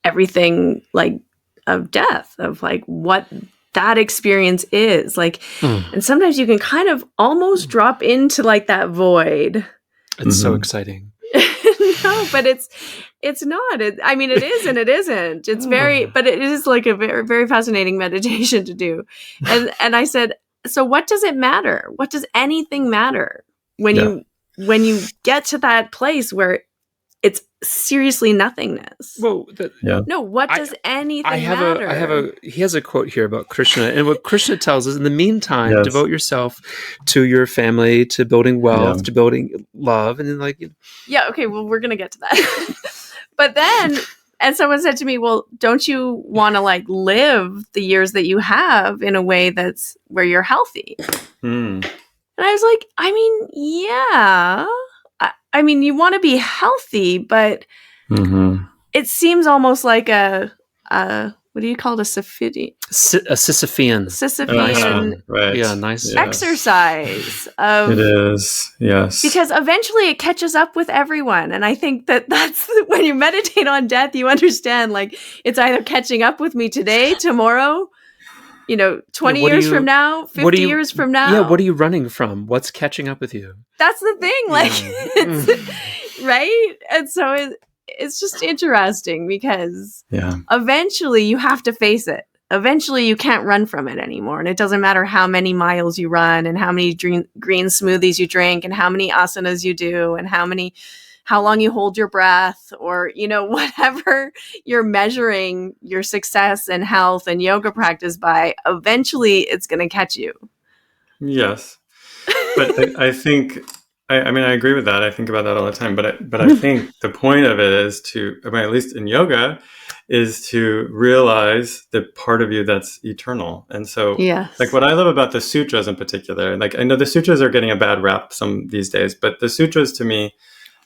everything, like, of death, of, like, what that experience is like. And sometimes you can kind of almost drop into, like, that void. It's so exciting. No, but it's not. I mean, it is and it isn't. It's but it is, like, a very, very fascinating meditation to do. And I said, so what does it matter? What does anything matter when you get to that place where it's seriously nothingness? Well, no. What does anything matter? He has a quote here about Krishna, and what Krishna tells us: in the meantime, devote yourself to your family, to building wealth, to building love, and then, like, okay. Well, we're gonna get to that, but then. And someone said to me, well, don't you want to, like, live the years that you have in a way that's where you're healthy? And I was like, I mean, yeah. I mean, you want to be healthy, but it seems almost like a what do you call it? A Sisyphean. Right. Yeah, nice. Exercise of. It is, yes. Because eventually it catches up with everyone. And I think that's when you meditate on death, you understand, like, it's either catching up with me today, tomorrow, 20 years from now, 50 years from now. Yeah, what are you running from? What's catching up with you? That's the thing, like, it's, right? And so it's just interesting because eventually you have to face it. Eventually you can't run from it anymore. And it doesn't matter how many miles you run and how many green smoothies you drink and how many asanas you do and how long you hold your breath, or, whatever you're measuring your success and health and yoga practice by, eventually it's going to catch you. Yes. But I think, I mean, I agree with that. I think about that all the time. But I think the point of it is at least in yoga, is to realize the part of you that's eternal. And so, like, what I love about the sutras in particular, like, I know the sutras are getting a bad rap these days, but the sutras to me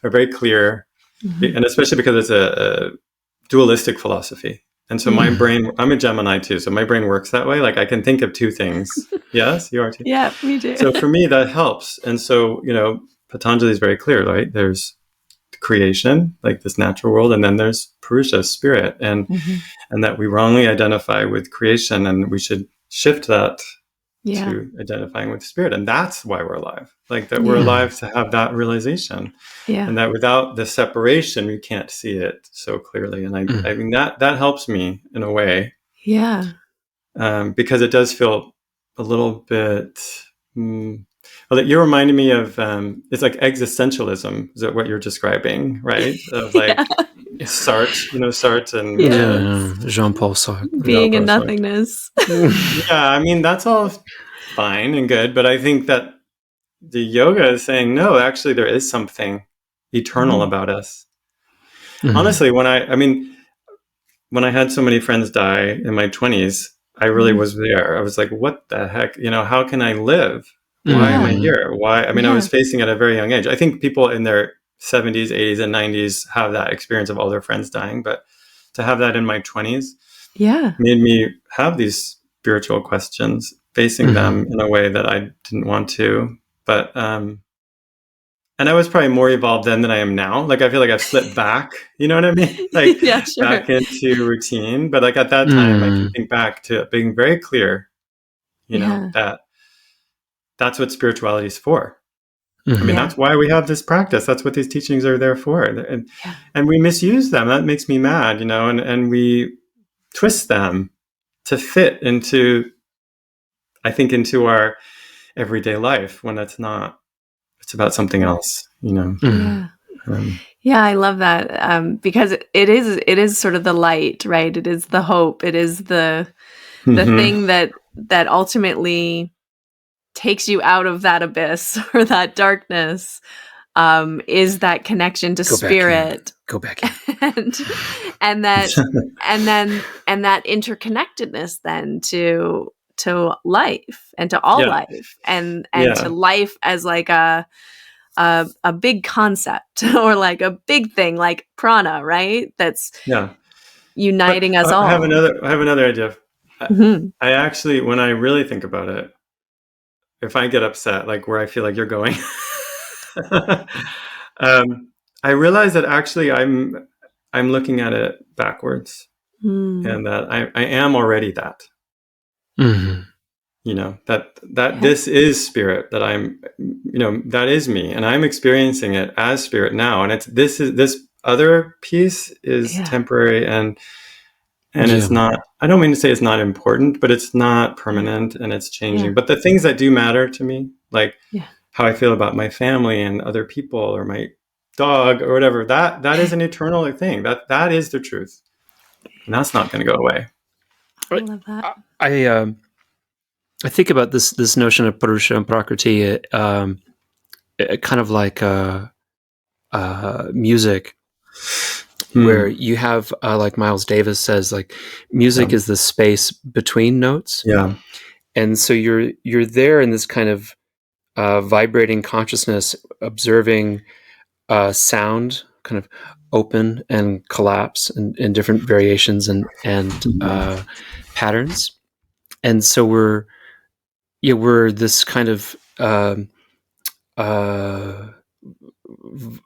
are very clear, and especially because it's a dualistic philosophy. And so my brain, I'm a Gemini too, so my brain works that way. Like, I can think of two things. Yes, you are too? Yeah, me too. So for me, that helps. And so, Patanjali is very clear, right? There's creation, like this natural world, and then there's Purusha, spirit, and that we wrongly identify with creation, and we should shift that to identifying with spirit. And that's why we're alive. Like, that we're alive to have that realization. Yeah. And that without the separation, we can't see it so clearly. And I mean, that helps me in a way. Yeah. Because it does feel a little bit, well, you're reminding me of, it's like existentialism, is that what you're describing, right? Of, like, Sartre and Jean-Paul Sartre. Being in nothingness. Yeah, I mean, that's all fine and good, but I think that the yoga is saying, no, actually there is something eternal about us. Honestly, when I had so many friends die in my 20s, I really was there. I was like, what the heck? How can I live? Why am I here? Why? I mean, I was facing it at a very young age. I think people in their 70s, 80s, and 90s have that experience of all their friends dying. But to have that in my 20s made me have these spiritual questions, facing them in a way that I didn't want to. But, and I was probably more evolved then than I am now. Like, I feel like I've slipped back, you know what I mean? Like, back into routine. But, like, at that time, I can think back to it being very clear, that that's what spirituality is for. I mean, that's why we have this practice. That's what these teachings are there for. And we misuse them. That makes me mad, and we twist them to fit into our everyday life when it's not. It's about something else, Yeah. I love that, because it is sort of the light, right? It is the hope. It is the thing that ultimately takes you out of that abyss or that darkness, is that connection to spirit. Go back in. and that interconnectedness then to life and to all life and to life as like a big concept or like a big thing, like prana, right? That's uniting us all. I have another idea. I actually, when I really think about it, if I get upset, like where I feel like you're going, I realize that actually I'm looking at it backwards, and that I am already that. That this is spirit, that I'm, that is me, and I'm experiencing it as spirit now. And this other piece is temporary, and it's not, I don't mean to say it's not important, but it's not permanent, and it's changing. But the things that do matter to me, like how I feel about my family and other people or my dog or whatever, that is an eternal thing. That is the truth. And that's not going to go away. I love that. I think about this notion of Purusha and Prakriti, kind of like music, where you have, like Miles Davis says, like music is the space between notes. Yeah. And so you're there in this kind of vibrating consciousness, observing sound kind of open and collapse in different variations and patterns. And so we're this kind of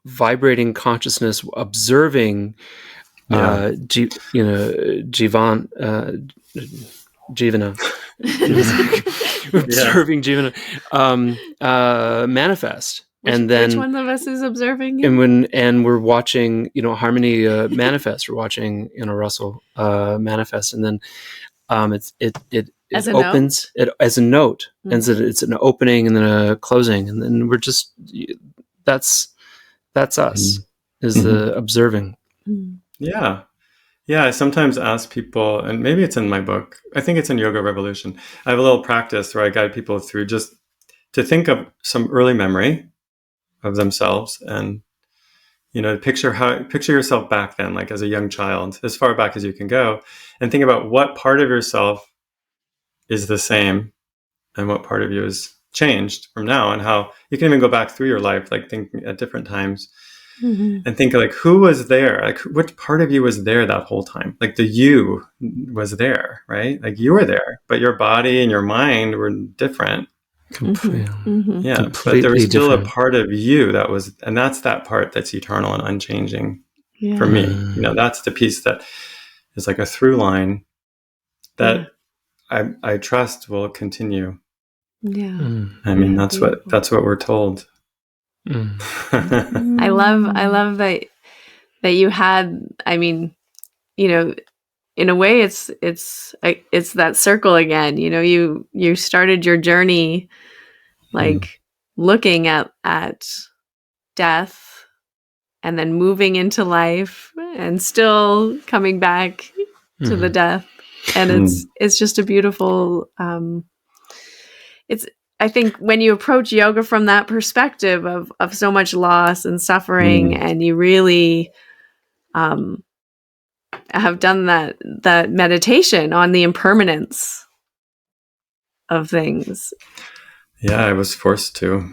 vibrating consciousness, observing Jivana, observing Jivana manifest. And then which one of us is observing it? And we're watching, Harmony manifest. We're watching, Russell manifest, and then it opens it as a note, and so it's an opening and then a closing, and then we're just that's us is the observing. Yeah. I sometimes ask people, and maybe it's in my book, I think it's in Yoga Revolution, I have a little practice where I guide people through just to think of some early memory of themselves, and picture yourself back then, like as a young child, as far back as you can go, and think about what part of yourself is the same and what part of you is changed from now, and how you can even go back through your life, like thinking at different times, and think like, who was there, like which part of you was there that whole time, like the you was there, right? Like you were there, but your body and your mind were different. Completely. Yeah, completely but there was still different. a part of you that was, and that's that part that's eternal and unchanging for me. That's the piece that is like a through line that I trust will continue. I mean, that's what we're told. I love that you had, I mean, in a way it's that circle again. You started your journey like looking at death, and then moving into life, and still coming back to the death, and it's just a beautiful. I think when you approach yoga from that perspective of so much loss and suffering, and you really have done that meditation on the impermanence of things. Yeah, I was forced to.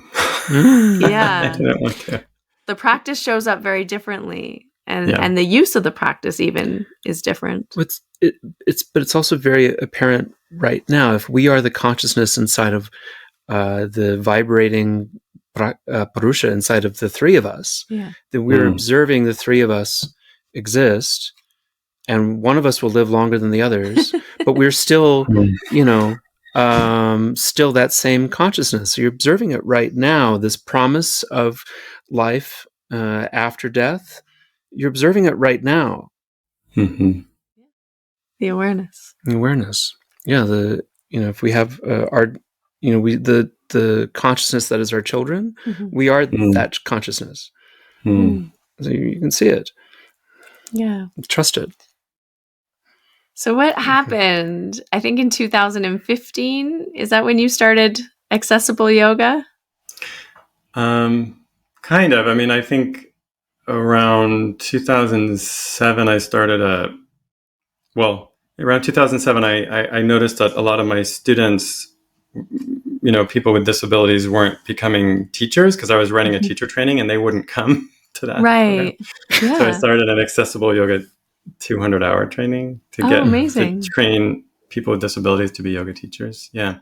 Yeah. I didn't want to. The practice shows up very differently, and the use of the practice even is different. But it's also very apparent right now. If we are the consciousness inside of the vibrating Purusha inside of the three of us, then we're observing the three of us exist, and one of us will live longer than the others, but we're still, still that same consciousness. So you're observing it right now, this promise of life after death. You're observing it right now. Mm-hmm. The awareness. Yeah. If we have the consciousness that is our children, we are that consciousness. So you can see it. Yeah. Trust it. So what happened? I think in 2015, is that when you started accessible yoga? Kind of. I mean, I think around 2007, I started around 2007, I noticed that a lot of my students, people with disabilities weren't becoming teachers because I was running a teacher training and they wouldn't come to that. Right. Yeah. So I started an accessible yoga 200-hour training to train people with disabilities to be yoga teachers. Yeah.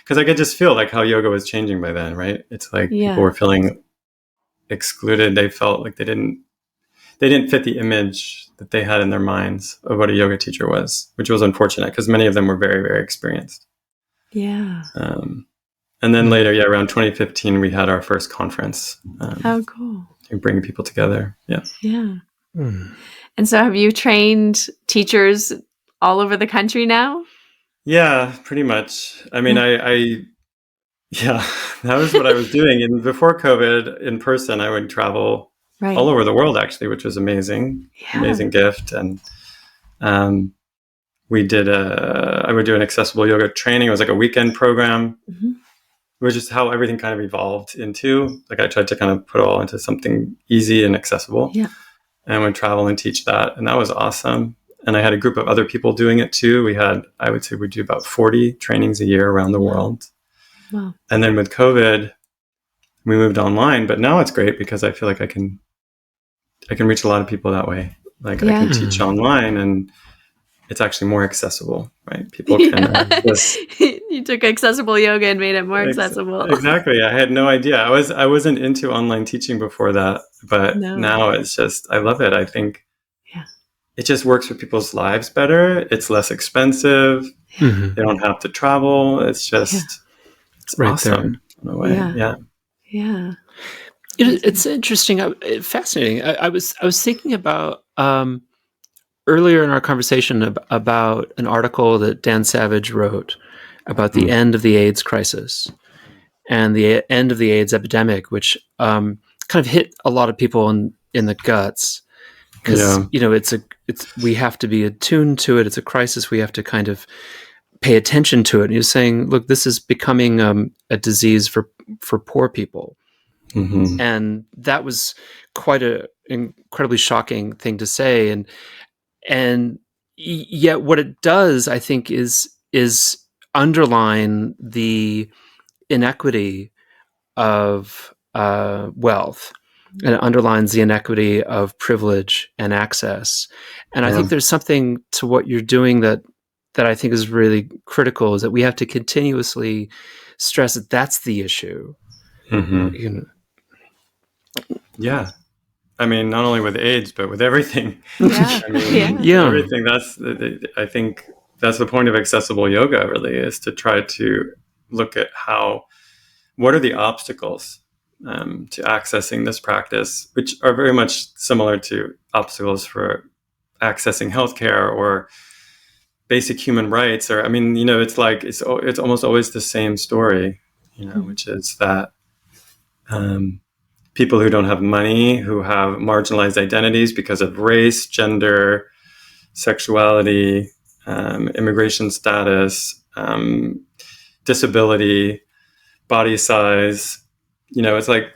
Because I could just feel like how yoga was changing by then, right? It's like people were feeling excluded. They felt like they didn't fit the image that they had in their minds of what a yoga teacher was, which was unfortunate because many of them were very, very experienced. Yeah. And then later, around 2015, we had our first conference. How cool. To bring people together. Yeah. Yeah. And so have you trained teachers all over the country now? Yeah, pretty much. I mean, that was what I was doing. And before COVID, in person, I would travel all over the world, actually, which was amazing. Yeah. Amazing gift. And I would do an accessible yoga training. It was like a weekend program, which is how everything kind of evolved into. Like I tried to kind of put it all into something easy and accessible. Yeah. And I would travel and teach that. And that was awesome. And I had a group of other people doing it too. I would say we do about 40 trainings a year around the world. Wow. And then with COVID, we moved online, but now it's great because I feel like I can reach a lot of people that way. Like I can teach online and it's actually more accessible, right? People can You took accessible yoga and made it more accessible. Exactly. I had no idea. I wasn't into online teaching before that, but now it's just, I love it. I think it just works for people's lives better. It's less expensive. They don't have to travel. It's just, it's right awesome in a way. Yeah. It's interesting, fascinating. I was thinking about earlier in our conversation about an article that Dan Savage wrote about the end of the AIDS crisis and the end of the AIDS epidemic, which kind of hit a lot of people in the guts because we have to be attuned to it. It's a crisis. We have to kind of pay attention to it. And he was saying, look, this is becoming a disease for poor people. Mm-hmm. And that was quite an incredibly shocking thing to say. And yet what it does, I think, is underline the inequity of wealth. And it underlines the inequity of privilege and access. And I think there's something to what you're doing that I think is really critical, is that we have to continuously stress that that's the issue. Mm-hmm. Yeah. I mean, not only with AIDS, but with everything. Yeah. Everything. I think that's the point of accessible yoga, really, is to try to look at what are the obstacles to accessing this practice, which are very much similar to obstacles for accessing healthcare or basic human rights. Or, I mean, it's like, it's almost always the same story, which is that people who don't have money, who have marginalized identities because of race, gender, sexuality, immigration status, disability, body size, it's like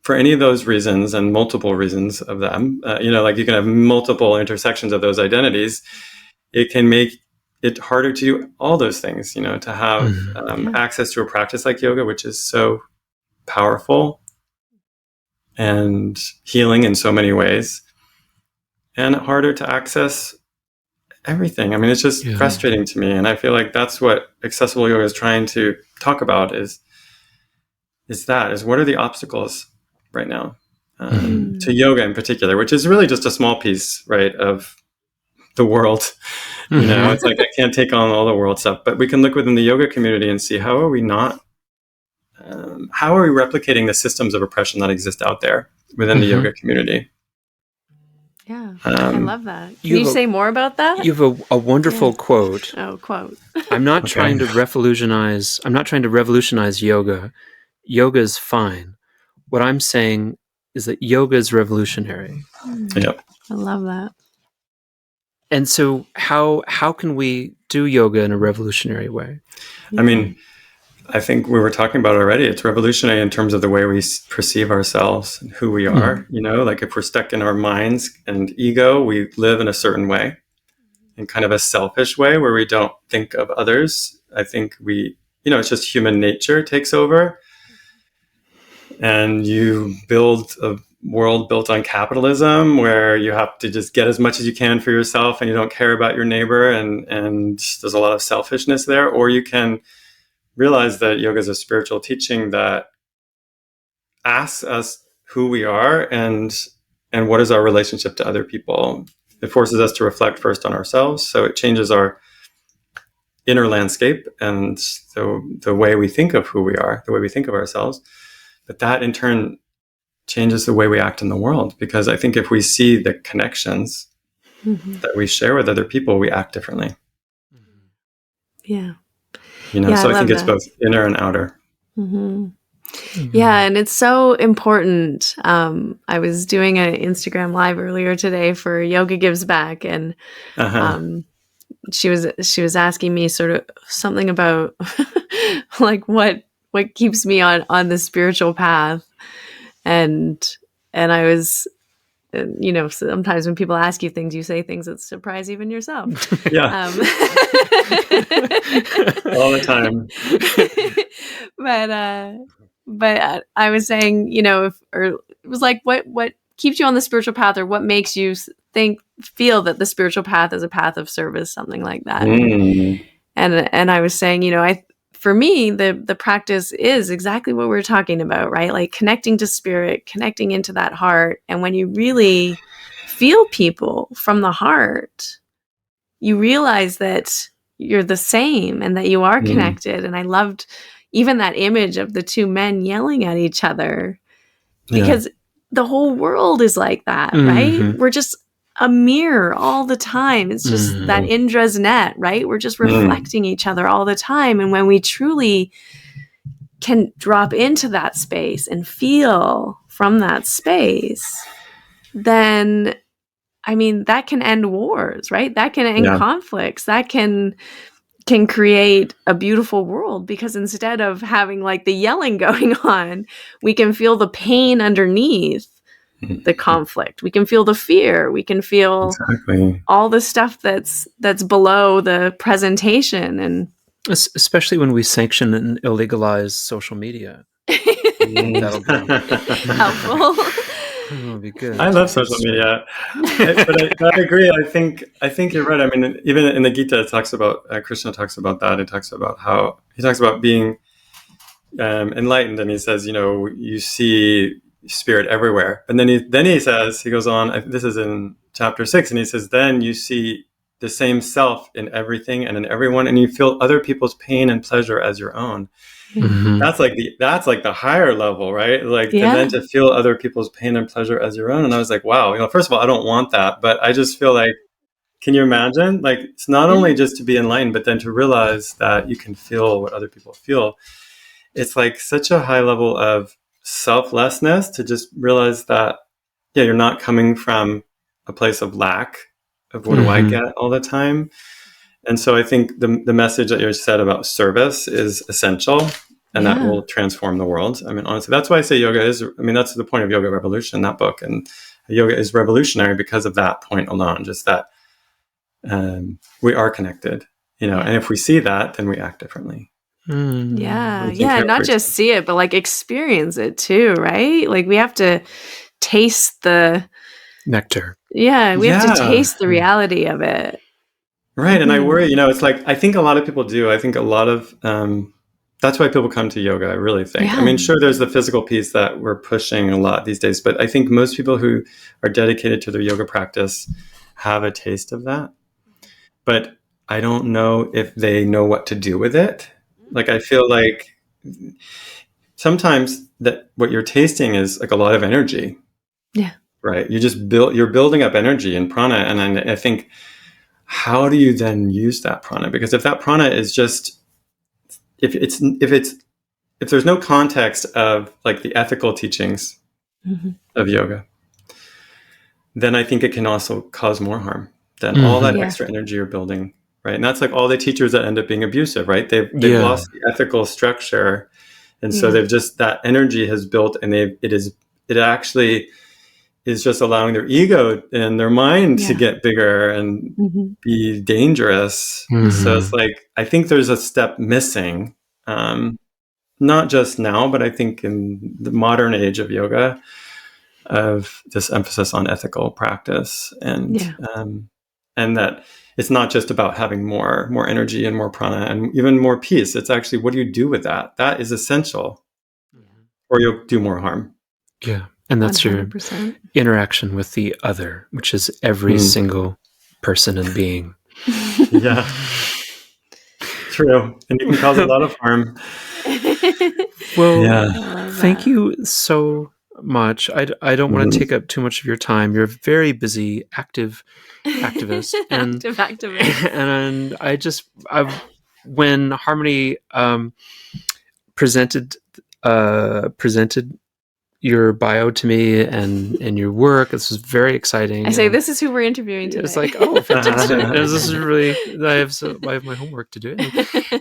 for any of those reasons and multiple reasons of them, like you can have multiple intersections of those identities. It can make it harder to do all those things, to have access to a practice like yoga, which is so powerful and healing in so many ways, and harder to access everything. I mean, it's just frustrating to me. And I feel like that's what accessible yoga is trying to talk about is what are the obstacles right now to yoga in particular, which is really just a small piece, right, of the world. It's like, I can't take on all the world stuff, but we can look within the yoga community and see how are we replicating the systems of oppression that exist out there within the yoga community. Yeah, I love that. Can you say more about that? You have a wonderful quote. Oh, quote. I'm not trying to revolutionize yoga. Yoga is fine. What I'm saying is that yoga is revolutionary. Yep. I love that. And so how can we do yoga in a revolutionary way? I mean, I think we were talking about it already. It's revolutionary in terms of the way we perceive ourselves and who we are. Like if we're stuck in our minds and ego, we live in a certain way, in kind of a selfish way where we don't think of others. I think it's just human nature takes over. And you build a world built on capitalism where you have to just get as much as you can for yourself and you don't care about your neighbor. And there's a lot of selfishness there. Or you can realize that yoga is a spiritual teaching that asks us who we are and what is our relationship to other people. It forces us to reflect first on ourselves. So it changes our inner landscape and the way we think of who we are, the way we think of ourselves. But that in turn changes the way we act in the world. Because I think if we see the connections that we share with other people, we act differently. Yeah. So I think it's both inner and outer. Yeah, and it's so important. I was doing an Instagram live earlier today for Yoga Gives Back, and she was asking me sort of something about like what keeps me on the spiritual path, and I was. Sometimes when people ask you things, you say things that surprise even yourself. Yeah. All the time. But I was saying, it was like, what keeps you on the spiritual path, or what makes you feel that the spiritual path is a path of service, something like that. And I was saying, for me, the practice is exactly what we're talking about, right? Like connecting to spirit, connecting into that heart. And when you really feel people from the heart, you realize that you're the same and that you are connected. And I loved even that image of the two men yelling at each other, because the whole world is like that, right? We're just a mirror all the time. It's just that Indra's net, right? We're just reflecting each other all the time. And when we truly can drop into that space and feel from that space, then, that can end wars, right? That can end conflicts. That can create a beautiful world, because instead of having like the yelling going on, we can feel the pain underneath the conflict. We can feel the fear. We can feel all the stuff that's below the presentation, and especially when we sanction and illegalize social media. That'll be helpful. That'll be good. I love social media, but I agree. I think you're right. Even in the Gita, it talks about Krishna talks about that. It talks about how he talks about being enlightened, and he says, you see spirit everywhere. And then he says, he goes on, this is in chapter 6, and he says, then you see the same self in everything and in everyone, and you feel other people's pain and pleasure as your own. That's like the higher level, right? Like, and then to feel other people's pain and pleasure as your own. And I was like, wow, first of all, I don't want that, but I just feel like, can you imagine? Like, it's not only just to be enlightened, but then to realize that you can feel what other people feel. It's like such a high level of selflessness to just realize that, you're not coming from a place of lack of what do I get all the time. And so I think the message that you said about service is essential, and that will transform the world. Honestly, that's why I say yoga is, that's the point of Yoga Revolution, that book. And yoga is revolutionary because of that point alone, just that we are connected, and if we see that, then we act differently. Not just see it, but like experience it too, right? Like we have to taste the nectar. We have to taste the reality of it. Right. And I worry, it's like, I think a lot of people do. I think a lot of, that's why people come to yoga, I really think. Sure, there's the physical piece that we're pushing a lot these days, but I think most people who are dedicated to their yoga practice have a taste of that. but I don't know if they know what to do with it. Like, I feel like sometimes that what you're tasting is like a lot of energy. Yeah. Right. You're building up energy in prana. And I think, how do you then use that prana? Because if that prana is just, if there's no context of like the ethical teachings of yoga, then I think it can also cause more harm than all that extra energy you're building. Right. And that's like all the teachers that end up being abusive, right? They've lost the ethical structure. And so they've just, that energy has built, and it actually is just allowing their ego and their mind to get bigger and be dangerous. So it's like, I think there's a step missing, not just now, but I think in the modern age of yoga, of this emphasis on ethical practice, and that it's not just about having more energy and more prana and even more peace. It's actually, what do you do with that? That is essential, or you'll do more harm. Yeah. And that's 100%. Your interaction with the other, which is every single person and being. Yeah. True. And you can cause a lot of harm. Well, thank you so much. I don't want to take up too much of your time. You're a very busy, active activist. And, and when Harmony presented your bio to me and your work, this was very exciting. I say, this is who we're interviewing today. It's like, oh, fantastic. This is really, I have my homework to do.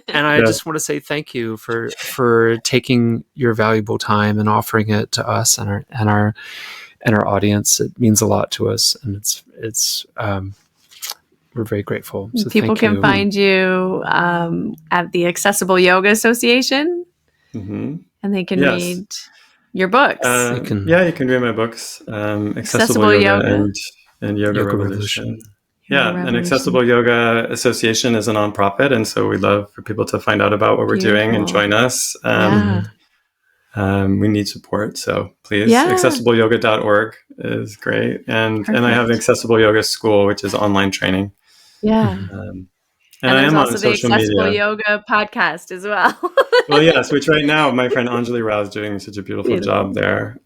And I just want to say thank you for taking your valuable time and offering it to us and our audience. It means a lot to us, and it's we're very grateful. So people can find you at the Accessible Yoga Association, and they can read your books. You can read my books, Accessible Yoga and Yoga Revolution. And Accessible Yoga Association is a nonprofit, and so we'd love for people to find out about what we're doing and join us. We need support, so please, accessibleyoga.org is great. And I have an Accessible Yoga School, which is online training. And I am on social media. Accessible Yoga podcast as well. Well, yes, which right now my friend Anjali Rao is doing such a beautiful job there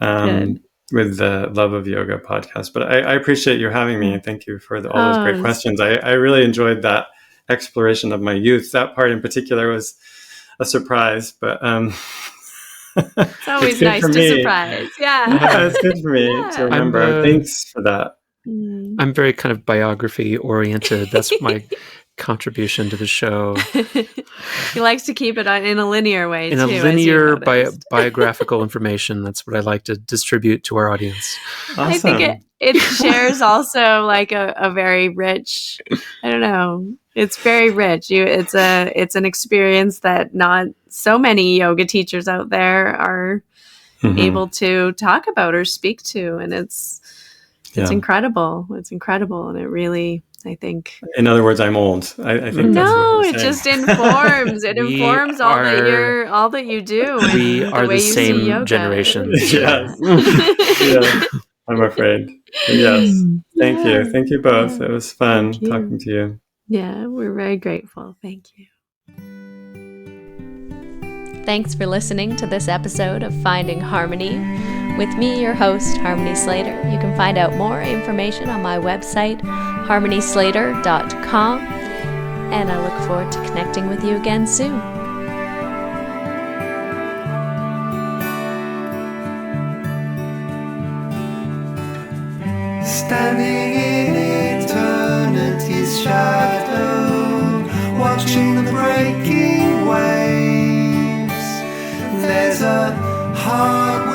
with the Love of Yoga podcast. But I appreciate you having me, and thank you for all those great questions. I really enjoyed that exploration of my youth. That part in particular was a surprise, but it's always nice to surprise. It's good for me to remember. Thanks for that. I'm very kind of biography oriented. That's my contribution to the show. He likes to keep it in a linear way, in a linear biographical information. That's what I like to distribute to our audience. Awesome. I think it shares also like a very rich, I don't know, it's very rich. It's an experience that not so many yoga teachers out there are able to talk about or speak to, and it's incredible. It's incredible, and it really, I think. In other words, I'm old. I think. No, it just informs. It informs all that you do. We are the same generation. Yes. I'm afraid. Yes. Thank you both. It was fun talking to you. Yeah, we're very grateful. Thank you. Thanks for listening to this episode of Finding Harmony. With me, your host, Harmony Slater. You can find out more information on my website, harmonyslater.com, and I look forward to connecting with you again soon. Standing in eternity's shadow, watching the breaking waves, there's a heart